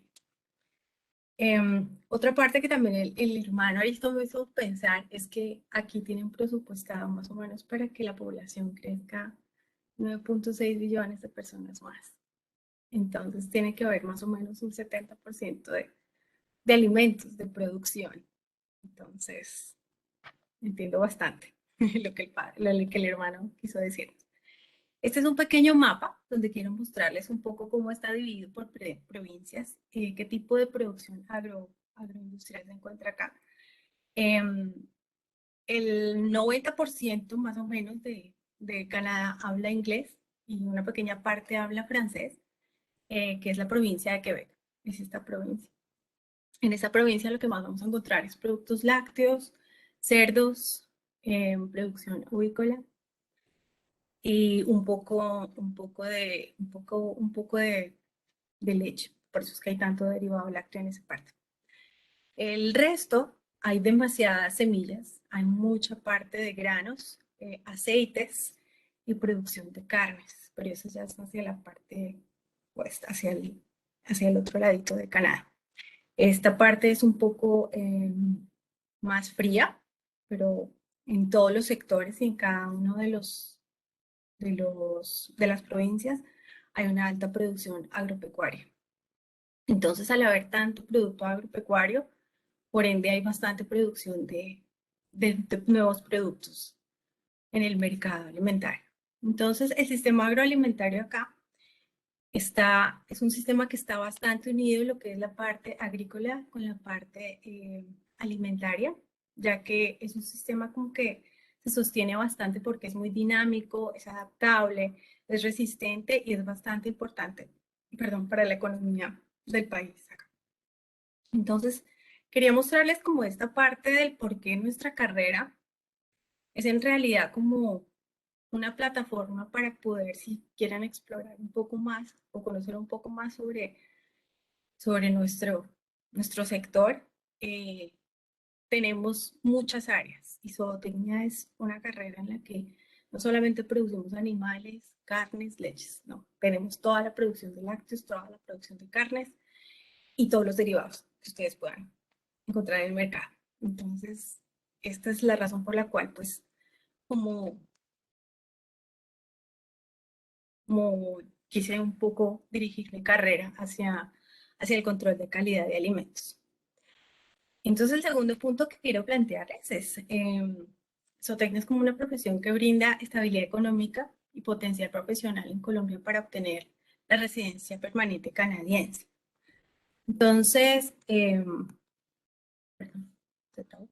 S4: Otra parte que también el hermano Aristo me hizo pensar es que aquí tienen presupuestado más o menos para que la población crezca 9.6 billones de personas más. Entonces tiene que haber más o menos un 70% de alimentos, de producción. Entonces, entiendo bastante lo que el hermano quiso decir. Este es un pequeño mapa donde quiero mostrarles un poco cómo está dividido por provincias, qué tipo de producción agroindustrial se encuentra acá. El 90% más o menos de Canadá habla inglés y una pequeña parte habla francés, que es la provincia de Quebec. Es esta provincia. En esta provincia lo que más vamos a encontrar es productos lácteos, cerdos, producción avícola y un poco de leche. Por eso es que hay tanto derivado lácteo en esa parte. El resto, hay demasiadas semillas, hay mucha parte de granos, aceites y producción de carnes, pero eso ya es hacia la parte, pues, hacia el otro ladito de Canadá. Esta parte es un poco más fría, pero en todos los sectores y en cada uno de las provincias hay una alta producción agropecuaria. Entonces, al haber tanto producto agropecuario, por ende hay bastante producción de nuevos productos en el mercado alimentario. Entonces, el sistema agroalimentario acá es un sistema que está bastante unido en lo que es la parte agrícola con la parte alimentaria, ya que es un sistema como que se sostiene bastante porque es muy dinámico, es adaptable, es resistente y es bastante importante, perdón, para la economía del país acá. Entonces, quería mostrarles como esta parte del por qué nuestra carrera es en realidad como una plataforma para poder, si quieren explorar un poco más o conocer un poco más sobre nuestro sector, tenemos muchas áreas y zootecnia es una carrera en la que no solamente producimos animales, carnes, leches, no, tenemos toda la producción de lácteos, toda la producción de carnes y todos los derivados que ustedes puedan encontrar en el mercado. Entonces, esta es la razón por la cual, pues, como quise un poco dirigir mi carrera hacia el control de calidad de alimentos. Entonces, el segundo punto que quiero plantearles es, zootecnia es como una profesión que brinda estabilidad económica y potencial profesional en Colombia para obtener la residencia permanente canadiense. Entonces, perdón, ¿se trabó?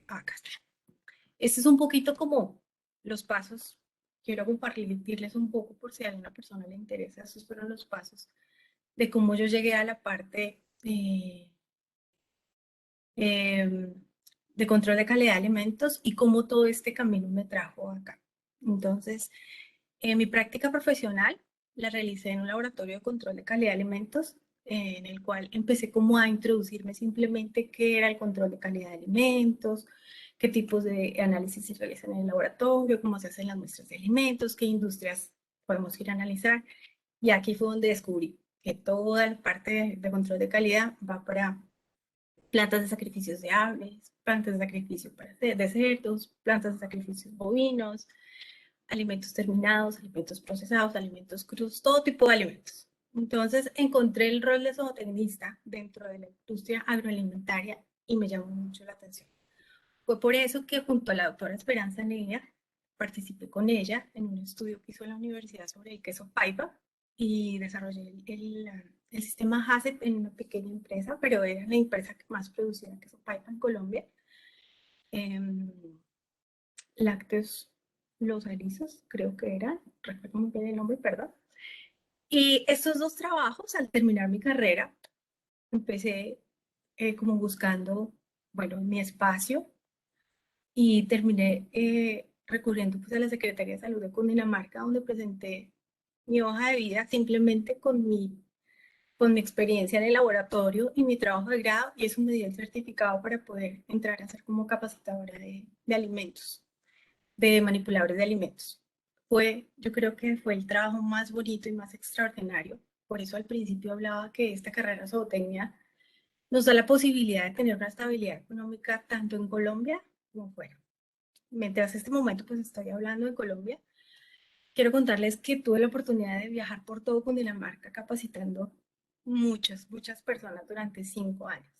S4: Acá está. Este es un poquito como los pasos. Quiero compartirles un poco por si a alguna persona le interesa. Esos fueron los pasos de cómo yo llegué a la parte de control de calidad de alimentos y cómo todo este camino me trajo acá. Entonces, mi práctica profesional la realicé en un laboratorio de control de calidad de alimentos, en el cual empecé como a introducirme simplemente qué era el control de calidad de alimentos, qué tipos de análisis se realizan en el laboratorio, cómo se hacen las muestras de alimentos, qué industrias podemos ir a analizar. Y aquí fue donde descubrí que toda la parte de control de calidad va para plantas de sacrificios de aves, plantas de sacrificio de cerdos, plantas de sacrificios bovinos, alimentos terminados, alimentos procesados, alimentos crudos, todo tipo de alimentos. Entonces encontré el rol de zootecnista dentro de la industria agroalimentaria y me llamó mucho la atención. Fue por eso que junto a la doctora Esperanza Neira participé con ella en un estudio que hizo en la universidad sobre el queso Paipa y desarrollé el sistema HACCP en una pequeña empresa, pero era la empresa que más producía queso Paipa en Colombia. Lácteos Los Erizos, creo que era, recuerdo muy bien el nombre, perdón. Y estos dos trabajos, al terminar mi carrera, empecé como buscando, bueno, mi espacio y terminé recurriendo pues, a la Secretaría de Salud de Cundinamarca, donde presenté mi hoja de vida simplemente con mi experiencia en el laboratorio y mi trabajo de grado, y eso me dio el certificado para poder entrar a ser como capacitadora de alimentos, de manipuladores de alimentos. Yo creo que fue el trabajo más bonito y más extraordinario. Por eso al principio hablaba que esta carrera zootecnia nos da la posibilidad de tener una estabilidad económica tanto en Colombia como fuera. Mientras este momento pues estoy hablando de Colombia, quiero contarles que tuve la oportunidad de viajar por todo Cundinamarca capacitando muchas personas durante 5 años.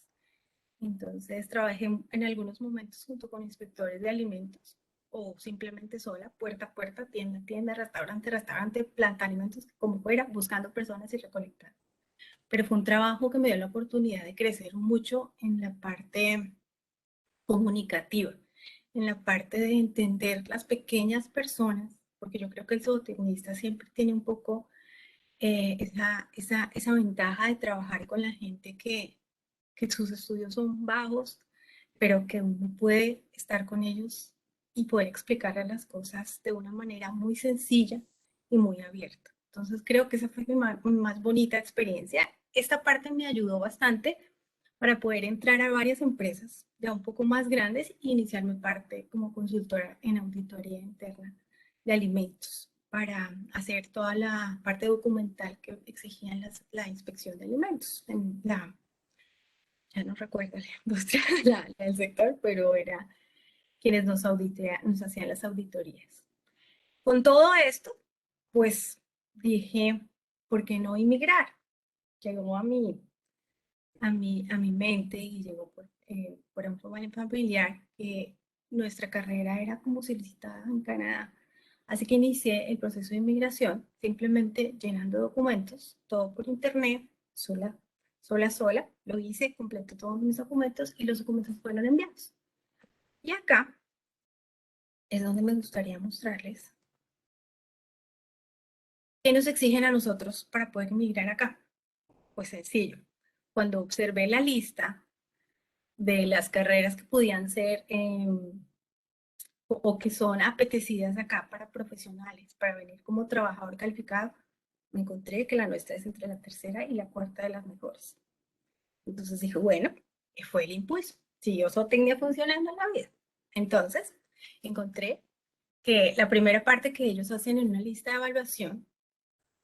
S4: Entonces trabajé en algunos momentos junto con inspectores de alimentos o simplemente sola, puerta a puerta, tienda a tienda, restaurante, planta de alimentos, como fuera, buscando personas y recolectar. Pero fue un trabajo que me dio la oportunidad de crecer mucho en la parte comunicativa, en la parte de entender las pequeñas personas, porque yo creo que el zootecnista siempre tiene un poco esa ventaja de trabajar con la gente que sus estudios son bajos, pero que uno puede estar con ellos y poder explicarles las cosas de una manera muy sencilla y muy abierta. Entonces creo que esa fue mi más bonita experiencia. Esta parte me ayudó bastante para poder entrar a varias empresas ya un poco más grandes e iniciar mi parte como consultora en auditoría interna de alimentos para hacer toda la parte documental que exigían la inspección de alimentos en ya no recuerdo la industria del sector, pero era quienes nos hacían las auditorías. Con todo esto, pues dije, ¿por qué no inmigrar? Llegó a mi mente y llegó por un problema familiar que nuestra carrera era como solicitada en Canadá. Así que inicié el proceso de inmigración simplemente llenando documentos, todo por internet, sola, lo hice, completé todos mis documentos y los documentos fueron enviados. Y acá es donde me gustaría mostrarles qué nos exigen a nosotros para poder inmigrar acá. Pues sencillo, cuando observé la lista de las carreras que podían ser o que son apetecidas acá para profesionales, para venir como trabajador calificado, me encontré que la nuestra es entre la tercera y la cuarta de las mejores. Entonces dije, bueno, fue el impulso. Si yo zootecnia funcionando en la vida. Entonces, encontré que la primera parte que ellos hacen en una lista de evaluación,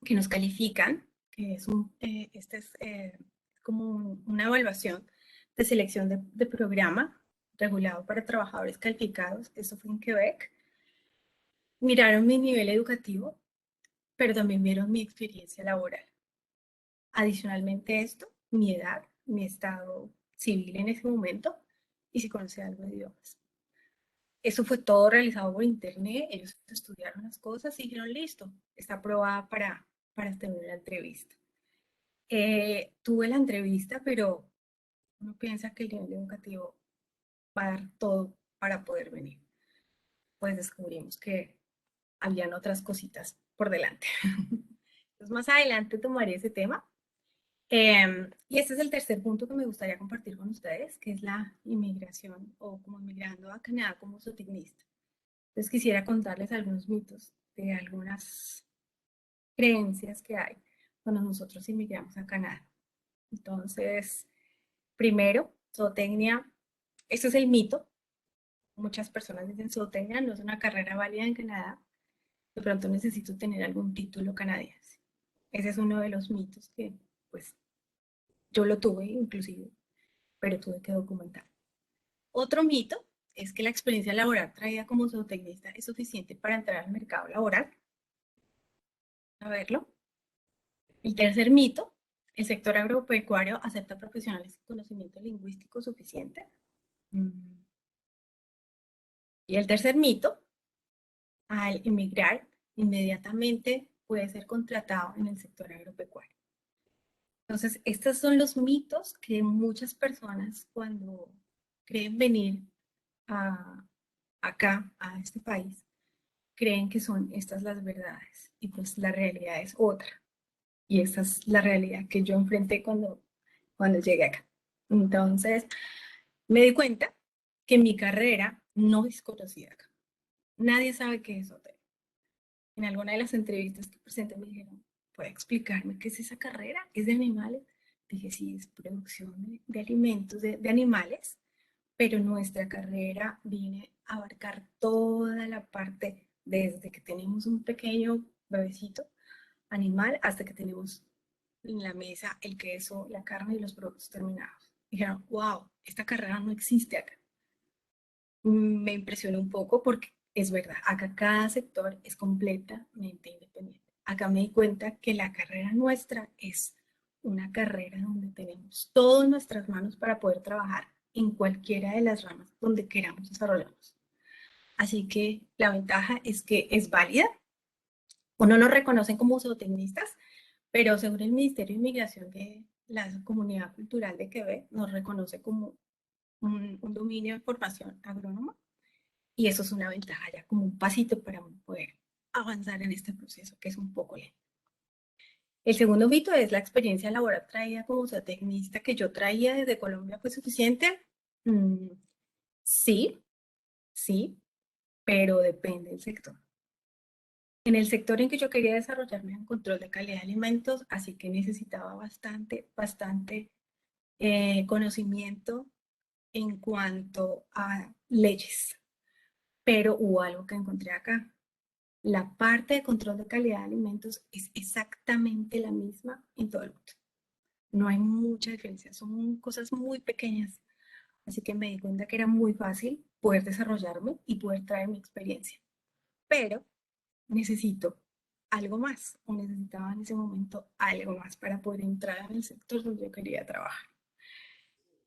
S4: que nos califican, que es como una evaluación de selección de programa regulado para trabajadores calificados, eso fue en Quebec. Miraron mi nivel educativo, pero también vieron mi experiencia laboral. Adicionalmente esto, mi edad, mi estado civil en ese momento y si conocía algo de idiomas. Eso fue todo realizado por internet, ellos estudiaron las cosas y dijeron, listo, está aprobada para tener la entrevista. Tuve la entrevista, pero uno piensa que el nivel educativo va a dar todo para poder venir. Pues descubrimos que habían otras cositas por delante. Entonces más adelante tomaré ese tema. Y este es el tercer punto que me gustaría compartir con ustedes, que es la inmigración o como inmigrando a Canadá como zootecnista. Entonces quisiera contarles algunos mitos de algunas creencias que hay cuando nosotros inmigramos a Canadá. Entonces, primero, zootecnia, este es el mito. Muchas personas dicen zootecnia no es una carrera válida en Canadá. De pronto necesito tener algún título canadiense. Ese es uno de los mitos que, pues, yo lo tuve inclusive, pero tuve que documentar. Otro mito es que la experiencia laboral traída como zootecnista es suficiente para entrar al mercado laboral. A verlo. El tercer mito, el sector agropecuario acepta profesionales con conocimiento lingüístico suficiente. Y el tercer mito, al emigrar, inmediatamente puede ser contratado en el sector agropecuario. Entonces, estos son los mitos que muchas personas cuando creen venir acá, a este país, creen que son estas las verdades. Y pues la realidad es otra. Y esta es la realidad que yo enfrenté cuando llegué acá. Entonces, me di cuenta que mi carrera no es conocida acá. Nadie sabe qué es hotel. En alguna de las entrevistas que presenté me dijeron, ¿puede explicarme qué es esa carrera? ¿Es de animales? Dije, sí, es producción de alimentos de animales, pero nuestra carrera viene a abarcar toda la parte desde que tenemos un pequeño bebecito animal hasta que tenemos en la mesa el queso, la carne y los productos terminados. Dijeron, wow, esta carrera no existe acá. Me impresionó un poco porque es verdad, acá cada sector es completamente independiente. Acá me di cuenta que la carrera nuestra es una carrera donde tenemos todo en nuestras manos para poder trabajar en cualquiera de las ramas donde queramos desarrollarnos. Así que la ventaja es que es válida. O no nos reconocen como zootecnistas, pero según el Ministerio de Inmigración de la Comunidad Cultural de Quebec, nos reconoce como un dominio de formación agrónoma. Y eso es una ventaja, ya como un pasito para poder avanzar en este proceso, que es un poco lento. El segundo mito es la experiencia laboral traída como zootecnista que yo traía desde Colombia, ¿fue suficiente? Sí, sí, pero depende del sector. En el sector en que yo quería desarrollarme en control de calidad de alimentos, así que necesitaba bastante conocimiento en cuanto a leyes. Pero hubo algo que encontré acá. La parte de control de calidad de alimentos es exactamente la misma en todo el mundo. No hay mucha diferencia, son cosas muy pequeñas. Así que me di cuenta que era muy fácil poder desarrollarme y poder traer mi experiencia. Pero necesito algo más, o necesitaba en ese momento algo más para poder entrar en el sector donde yo quería trabajar.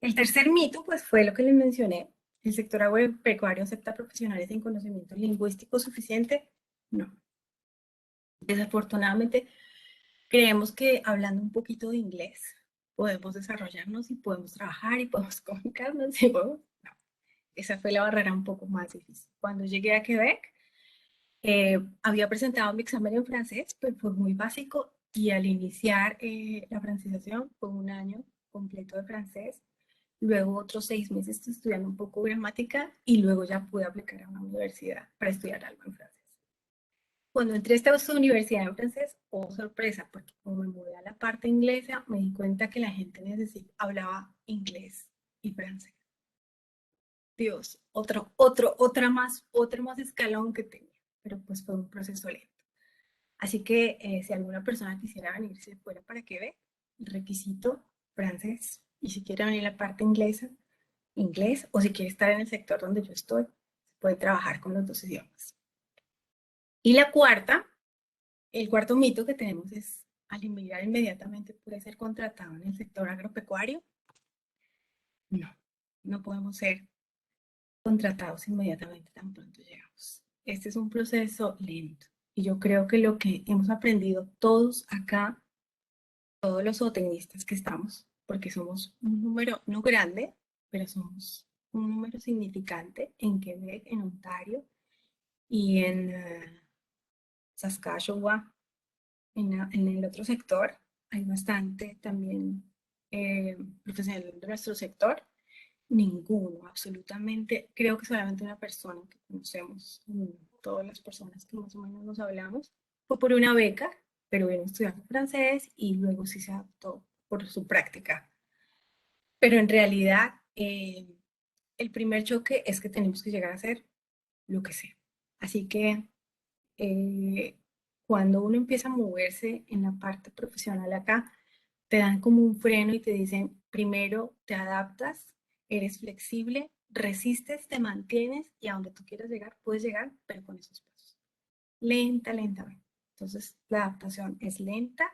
S4: El tercer mito, pues, fue lo que les mencioné. ¿El sector agropecuario acepta profesionales sin conocimiento lingüístico suficiente? No. Desafortunadamente, creemos que hablando un poquito de inglés podemos desarrollarnos y podemos trabajar y podemos comunicarnos y podemos... No. Esa fue la barrera un poco más difícil. Cuando llegué a Quebec, había presentado mi examen en francés, pero fue muy básico y al iniciar la francización fue un año completo de francés. luego otros 6 meses estudiando un poco gramática y luego ya pude aplicar a una universidad para estudiar algo en francés. Cuando entré a esta universidad en francés, oh sorpresa, porque como me mudé a la parte inglesa, me di cuenta que la gente hablaba inglés y francés. Dios, otro más escalón que tenía, pero pues fue un proceso lento. Así que si alguna persona quisiera venirse fuera para que ve, el requisito francés, y si quiere venir a la parte inglesa, inglés, o si quiere estar en el sector donde yo estoy, puede trabajar con los 2 idiomas. Y el cuarto mito que tenemos es, al inmigrar inmediatamente puede ser contratado en el sector agropecuario. No, no podemos ser contratados inmediatamente tan pronto llegamos. Este es un proceso lento. Y yo creo que lo que hemos aprendido todos acá, todos los zootecnistas que estamos, porque somos un número no grande, pero somos un número significante en Quebec, en Ontario y en Saskatchewan, en el otro sector. Hay bastante también profesionales de nuestro sector. Ninguno, absolutamente. Creo que solamente una persona que conocemos, todas las personas que más o menos nos hablamos, fue por una beca, pero vino estudiando francés y luego sí se adaptó por su práctica. Pero en realidad, el primer choque es que tenemos que llegar a hacer lo que sea. Así que cuando uno empieza a moverse en la parte profesional acá, te dan como un freno y te dicen, primero te adaptas, eres flexible, resistes, te mantienes y a donde tú quieras llegar, puedes llegar, pero con esos pasos. Lentamente. Entonces, la adaptación es lenta,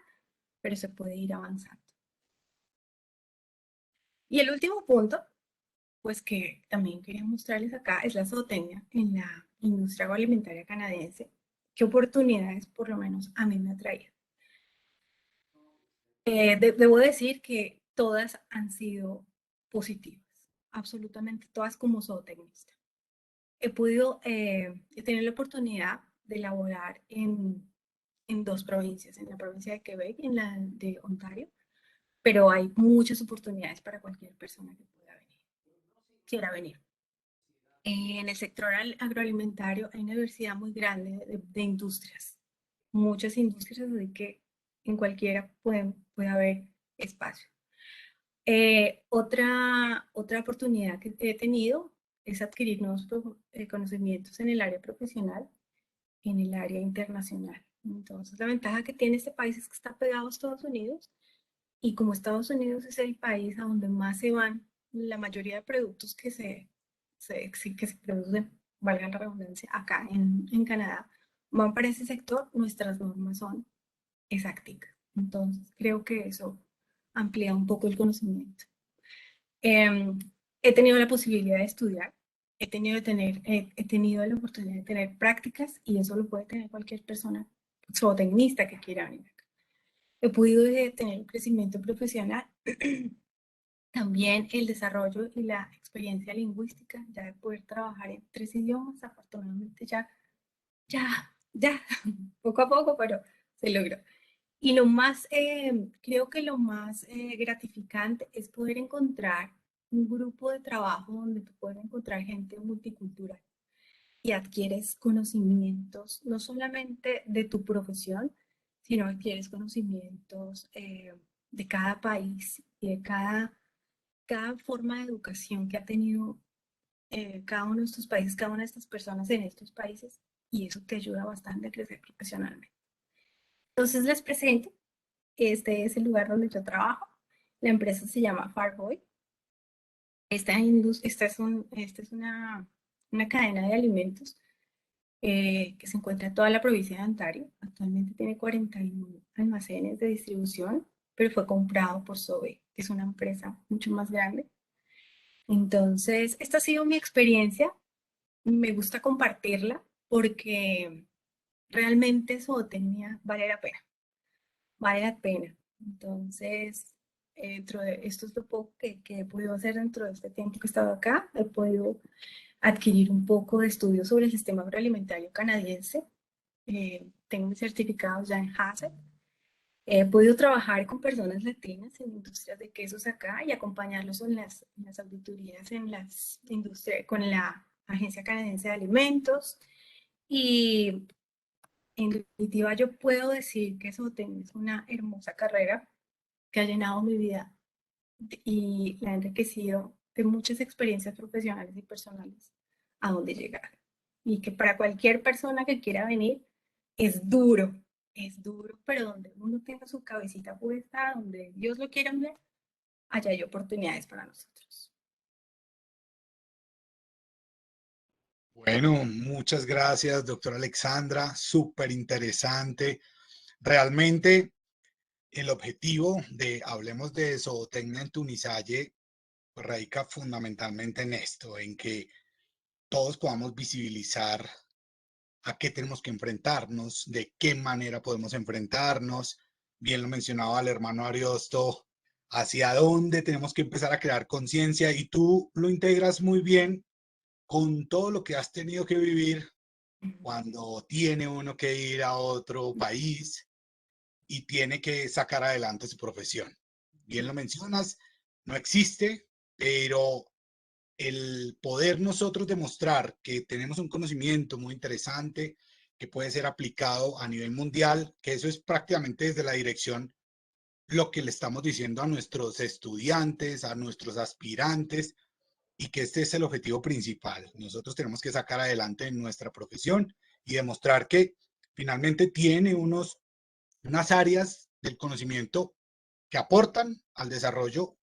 S4: pero se puede ir avanzando. Y el último punto, pues que también quería mostrarles acá, es la zootecnia en la industria agroalimentaria canadiense. ¿Qué oportunidades, por lo menos, a mí me ha traído? Debo decir que todas han sido positivas, absolutamente todas como zootecnista. He tenido la oportunidad de laborar en 2 provincias, en la provincia de Quebec y en la de Ontario, pero hay muchas oportunidades para cualquier persona que quiera venir. En el sector agroalimentario hay una diversidad muy grande de industrias, muchas industrias, así que en cualquiera puede haber espacio. Otra oportunidad que he tenido es adquirir nuevos conocimientos en el área profesional, en el área internacional. Entonces, la ventaja que tiene este país es que está pegado a Estados Unidos y como Estados Unidos es el país a donde más se van la mayoría de productos que se producen, valga la redundancia, acá en Canadá, van para ese sector, nuestras normas son exactas. Entonces, creo que eso amplía un poco el conocimiento. He tenido la posibilidad de estudiar, he tenido la oportunidad de tener prácticas y eso lo puede tener cualquier persona zootecnista que quiera venir acá. He podido tener un crecimiento profesional, también el desarrollo y la experiencia lingüística, ya de poder trabajar en 3 idiomas, afortunadamente ya, poco a poco, pero se logró. Y creo que lo más gratificante es poder encontrar un grupo de trabajo donde tú puedes encontrar gente multicultural y adquieres conocimientos no solamente de tu profesión, sino adquieres conocimientos de cada país y de cada forma de educación que ha tenido cada uno de estos países, cada una de estas personas en estos países, y eso te ayuda bastante a crecer profesionalmente. Entonces les presento. Este es el lugar donde yo trabajo. La empresa se llama Farboy. Esta es una cadena de alimentos que se encuentra en toda la provincia de Ontario. Actualmente tiene 41 almacenes de distribución, pero fue comprado por Sobe, que es una empresa mucho más grande. Entonces, esta ha sido mi experiencia. Me gusta compartirla porque realmente zootecnia vale la pena. Vale la pena. Entonces, dentro de esto es lo poco que he podido hacer dentro de este tiempo que he estado acá. He podido adquirir un poco de estudio sobre el sistema agroalimentario canadiense. Tengo mis certificados ya en HACCP He podido trabajar con personas latinas en industrias de quesos acá y acompañarlos en las auditorías en las industrias, con la Agencia Canadiense de Alimentos. Y en definitiva, yo puedo decir que Zootecnia es una hermosa carrera que ha llenado mi vida y la ha enriquecido de muchas experiencias profesionales y personales a donde llegar. Y que para cualquier persona que quiera venir es duro, pero donde uno tenga su cabecita puesta, donde Dios lo quiera ver, allá hay oportunidades para nosotros.
S1: Bueno, muchas gracias, doctora Alexandra. Súper interesante. Realmente el objetivo de Hablemos de Zootecnia en Tunisalle pues, radica fundamentalmente en esto, en que todos podamos visibilizar a qué tenemos que enfrentarnos, de qué manera podemos enfrentarnos. Bien lo mencionaba el hermano Ariosto, hacia dónde tenemos que empezar a crear conciencia y tú lo integras muy bien con todo lo que has tenido que vivir cuando tiene uno que ir a otro país y tiene que sacar adelante su profesión. Bien lo mencionas, no existe, pero el poder nosotros demostrar que tenemos un conocimiento muy interesante que puede ser aplicado a nivel mundial, que eso es prácticamente desde la dirección lo que le estamos diciendo a nuestros estudiantes, a nuestros aspirantes, y que este es el objetivo principal. Nosotros tenemos que sacar adelante nuestra profesión y demostrar que finalmente tiene unas áreas del conocimiento que aportan al desarrollo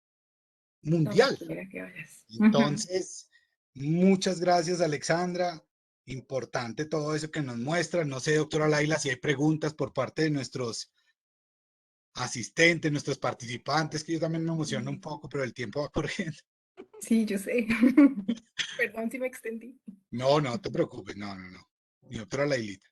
S4: Donde
S1: mundial.
S4: quiera que vayas.
S1: Entonces, muchas gracias, Alexandra. Importante todo eso que nos muestra. No sé, doctora Laila, si hay preguntas por parte de nuestros asistentes, nuestros participantes, que yo también me emociono un poco, pero el tiempo va corriendo.
S4: Sí, yo sé. Perdón si me extendí.
S1: No, no te preocupes, no, no, no. Mi doctora Lailita.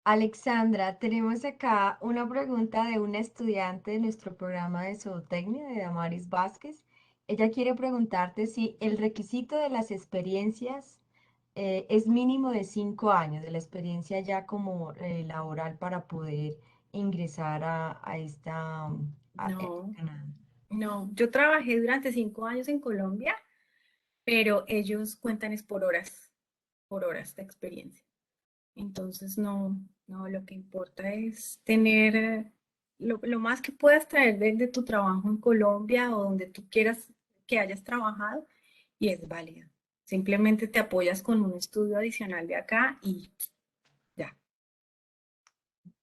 S3: Alexandra, tenemos acá una pregunta de una estudiante de nuestro programa de zootecnia, de Damaris Vázquez. Ella quiere preguntarte si el requisito de las experiencias es mínimo de 5 años, de la experiencia ya como laboral para poder ingresar a esta
S4: No,
S3: Canadá.
S4: no. Yo trabajé durante 5 años en Colombia, pero ellos cuentan es por horas de experiencia. Entonces, no, lo que importa es tener lo más que puedas traer de tu trabajo en Colombia o donde tú quieras que hayas trabajado y es válido. Simplemente te apoyas con un estudio adicional de acá y ya.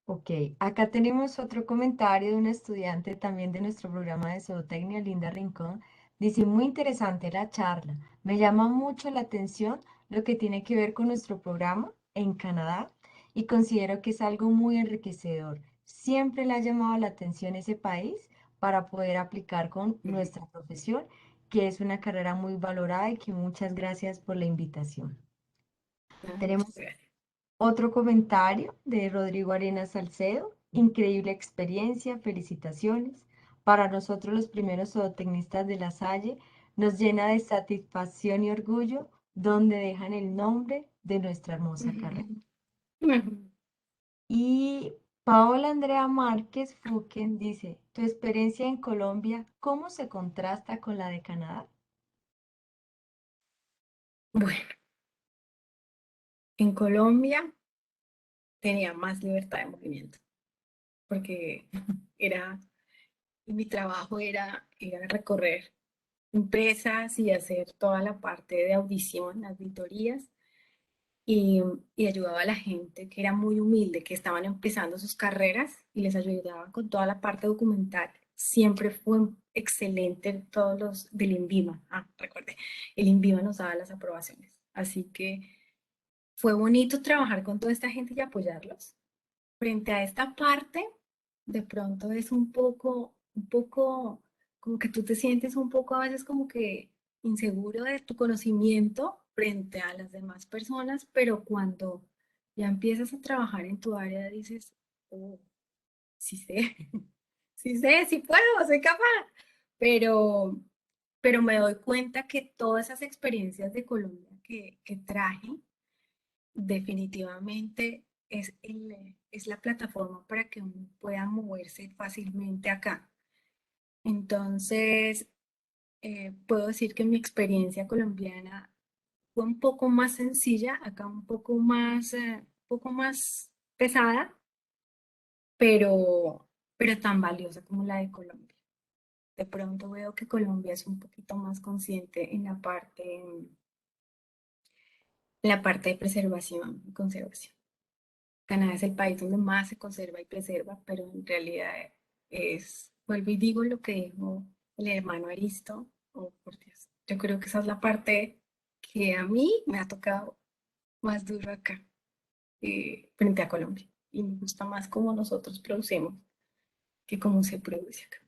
S3: Ok, acá tenemos otro comentario de una estudiante también de nuestro programa de zootecnia, Linda Rincón. Dice, muy interesante la charla. Me llama mucho la atención lo que tiene que ver con nuestro programa en Canadá y considero que es algo muy enriquecedor. Siempre le ha llamado la atención ese país para poder aplicar con nuestra profesión, que es una carrera muy valorada y que muchas gracias por la invitación.
S4: Muchas
S3: Tenemos
S4: gracias.
S3: otro comentario de Rodrigo Arenas Salcedo. Increíble experiencia, felicitaciones. Para nosotros los primeros zootecnistas de La Salle, nos llena de satisfacción y orgullo donde dejan el nombre de nuestra hermosa carrera. Y Paola Andrea Márquez Fuquen dice, tu experiencia en Colombia, ¿cómo se contrasta con la de Canadá?
S4: Bueno, en Colombia tenía más libertad de movimiento porque era, mi trabajo era recorrer empresas y hacer toda la parte de audición, auditorías, y, y ayudaba a la gente que era muy humilde, que estaban empezando sus carreras y les ayudaba con toda la parte documental. Siempre fue excelente todos los del INVIMA. Recuerde, el INVIMA nos daba las aprobaciones. Así que fue bonito trabajar con toda esta gente y apoyarlos. Frente a esta parte, de pronto es un poco, como que tú te sientes un poco a veces como que inseguro de tu conocimiento frente a las demás personas, pero cuando ya empiezas a trabajar en tu área dices, oh, sí sé, sí sé, sí puedo, soy capaz, pero, pero me doy cuenta que todas esas experiencias de Colombia que traje, definitivamente es la plataforma para que uno pueda moverse fácilmente acá. Entonces, puedo decir que mi experiencia colombiana fue un poco más sencilla, acá un poco más pesada, pero tan valiosa como la de Colombia. De pronto veo que Colombia es un poquito más consciente en la parte de preservación y conservación. Canadá es el país donde más se conserva y preserva, pero en realidad vuelvo y digo lo que dijo el hermano Aristo, oh por Dios, yo creo que esa es la parte que a mí me ha tocado más duro acá, frente a Colombia, y me gusta más cómo nosotros producimos que cómo se produce acá.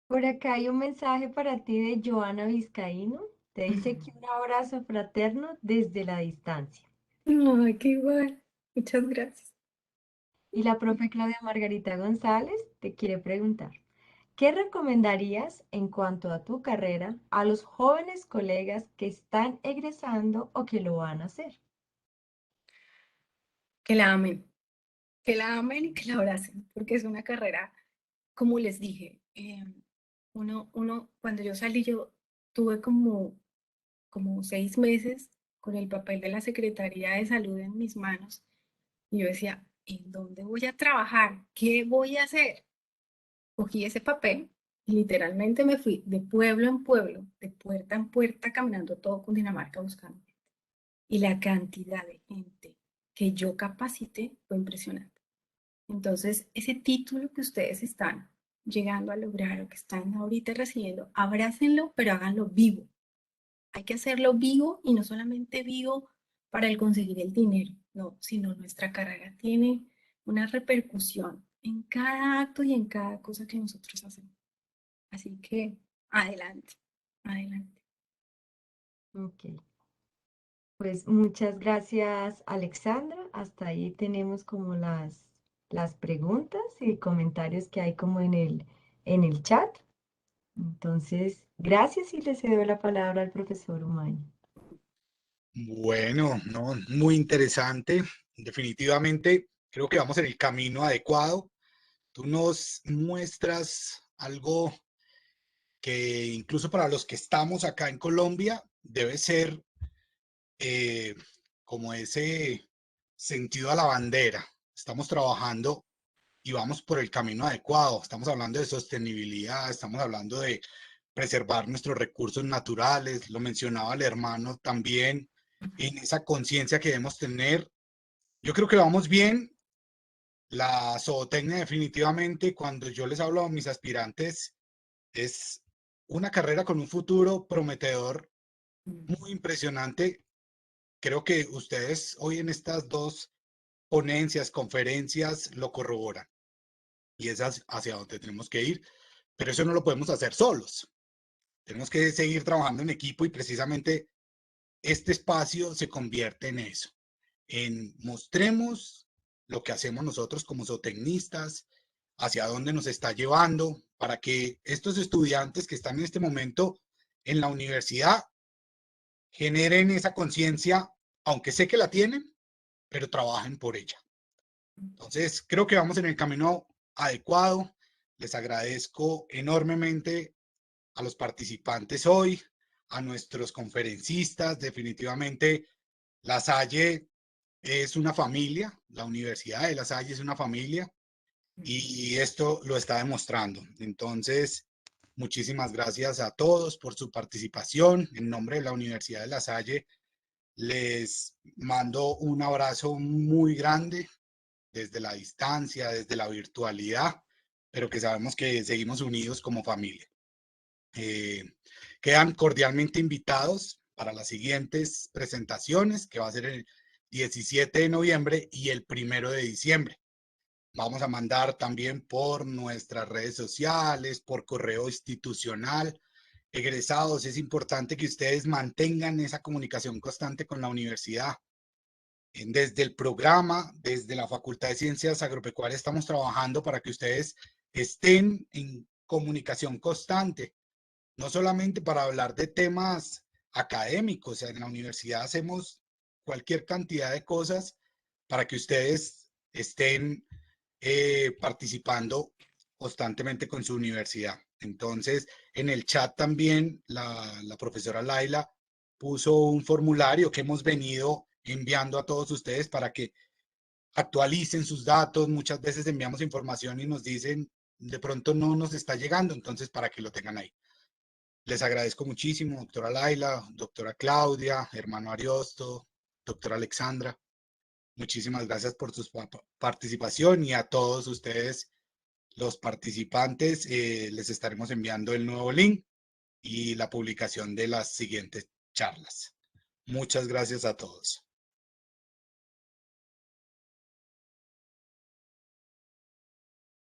S3: Por acá hay un mensaje para ti de Joana Vizcaíno. Te dice que un abrazo fraterno desde la distancia.
S4: Ay, qué igual. Muchas gracias.
S3: Y la profe Claudia Margarita González te quiere preguntar, ¿qué recomendarías en cuanto a tu carrera a los jóvenes colegas que están egresando o que lo van a hacer?
S4: Que la amen, que la amen y que la abracen, porque es una carrera, como les dije, cuando yo salí, yo tuve como 6 meses con el papel de la Secretaría de Salud en mis manos y yo decía, ¿en dónde voy a trabajar? ¿Qué voy a hacer? Cogí ese papel y literalmente me fui de pueblo en pueblo, de puerta en puerta, caminando todo Cundinamarca buscando. Y la cantidad de gente que yo capacité fue impresionante. Entonces, ese título que ustedes están llegando a lograr o que están ahorita recibiendo, abrácenlo, pero háganlo vivo. Hay que hacerlo vivo y no solamente vivo para el conseguir el dinero, no, sino nuestra carrera tiene una repercusión en cada acto y en cada cosa que nosotros hacemos. Así que adelante, adelante.
S3: Ok. Pues muchas gracias, Alexandra. Hasta ahí tenemos como las preguntas y comentarios que hay como en el chat. Entonces, gracias y le cedo la palabra al profesor Umaña.
S1: Bueno, no, muy interesante. Definitivamente creo que vamos en el camino adecuado. Tú nos muestras algo que incluso para los que estamos acá en Colombia debe ser eh, como ese sentido a la bandera. Estamos trabajando y vamos por el camino adecuado. Estamos hablando de sostenibilidad, estamos hablando de preservar nuestros recursos naturales, lo mencionaba el hermano también, en esa conciencia que debemos tener. Yo creo que vamos bien. La zootecnia definitivamente, cuando yo les hablo a mis aspirantes, es una carrera con un futuro prometedor muy impresionante. Creo que ustedes hoy en estas dos ponencias, conferencias, lo corroboran. Y es hacia donde tenemos que ir, pero eso no lo podemos hacer solos. Tenemos que seguir trabajando en equipo y precisamente este espacio se convierte en eso, en mostremos lo que hacemos nosotros como zootecnistas, hacia dónde nos está llevando, para que estos estudiantes que están en este momento en la universidad generen esa conciencia, aunque sé que la tienen, pero trabajen por ella. Entonces, creo que vamos en el camino adecuado. Les agradezco enormemente a los participantes hoy, a nuestros conferencistas. Definitivamente, La Salle es una familia, la Universidad de La Salle es una familia y esto lo está demostrando. Entonces, muchísimas gracias a todos por su participación. En nombre de la Universidad de La Salle, les mando un abrazo muy grande desde la distancia, desde la virtualidad, pero que sabemos que seguimos unidos como familia. Quedan cordialmente invitados para las siguientes presentaciones, que va a ser el 17 de noviembre y el 1 de diciembre. Vamos a mandar también por nuestras redes sociales, por correo institucional. Egresados, es importante que ustedes mantengan esa comunicación constante con la universidad. Desde el programa, desde la Facultad de Ciencias Agropecuarias, estamos trabajando para que ustedes estén en comunicación constante, no solamente para hablar de temas académicos. En la universidad hacemos cualquier cantidad de cosas para que ustedes estén participando constantemente con su universidad. Entonces, en el chat también la profesora Laila puso un formulario que hemos venido enviando a todos ustedes para que actualicen sus datos. Muchas veces enviamos información y nos dicen, de pronto no nos está llegando, entonces para que lo tengan ahí. Les agradezco muchísimo, doctora Laila, doctora Claudia, hermano Ariosto, doctora Alexandra. Muchísimas gracias por su participación y a todos ustedes, los participantes, les estaremos enviando el nuevo link y la publicación de las siguientes charlas. Muchas gracias a todos.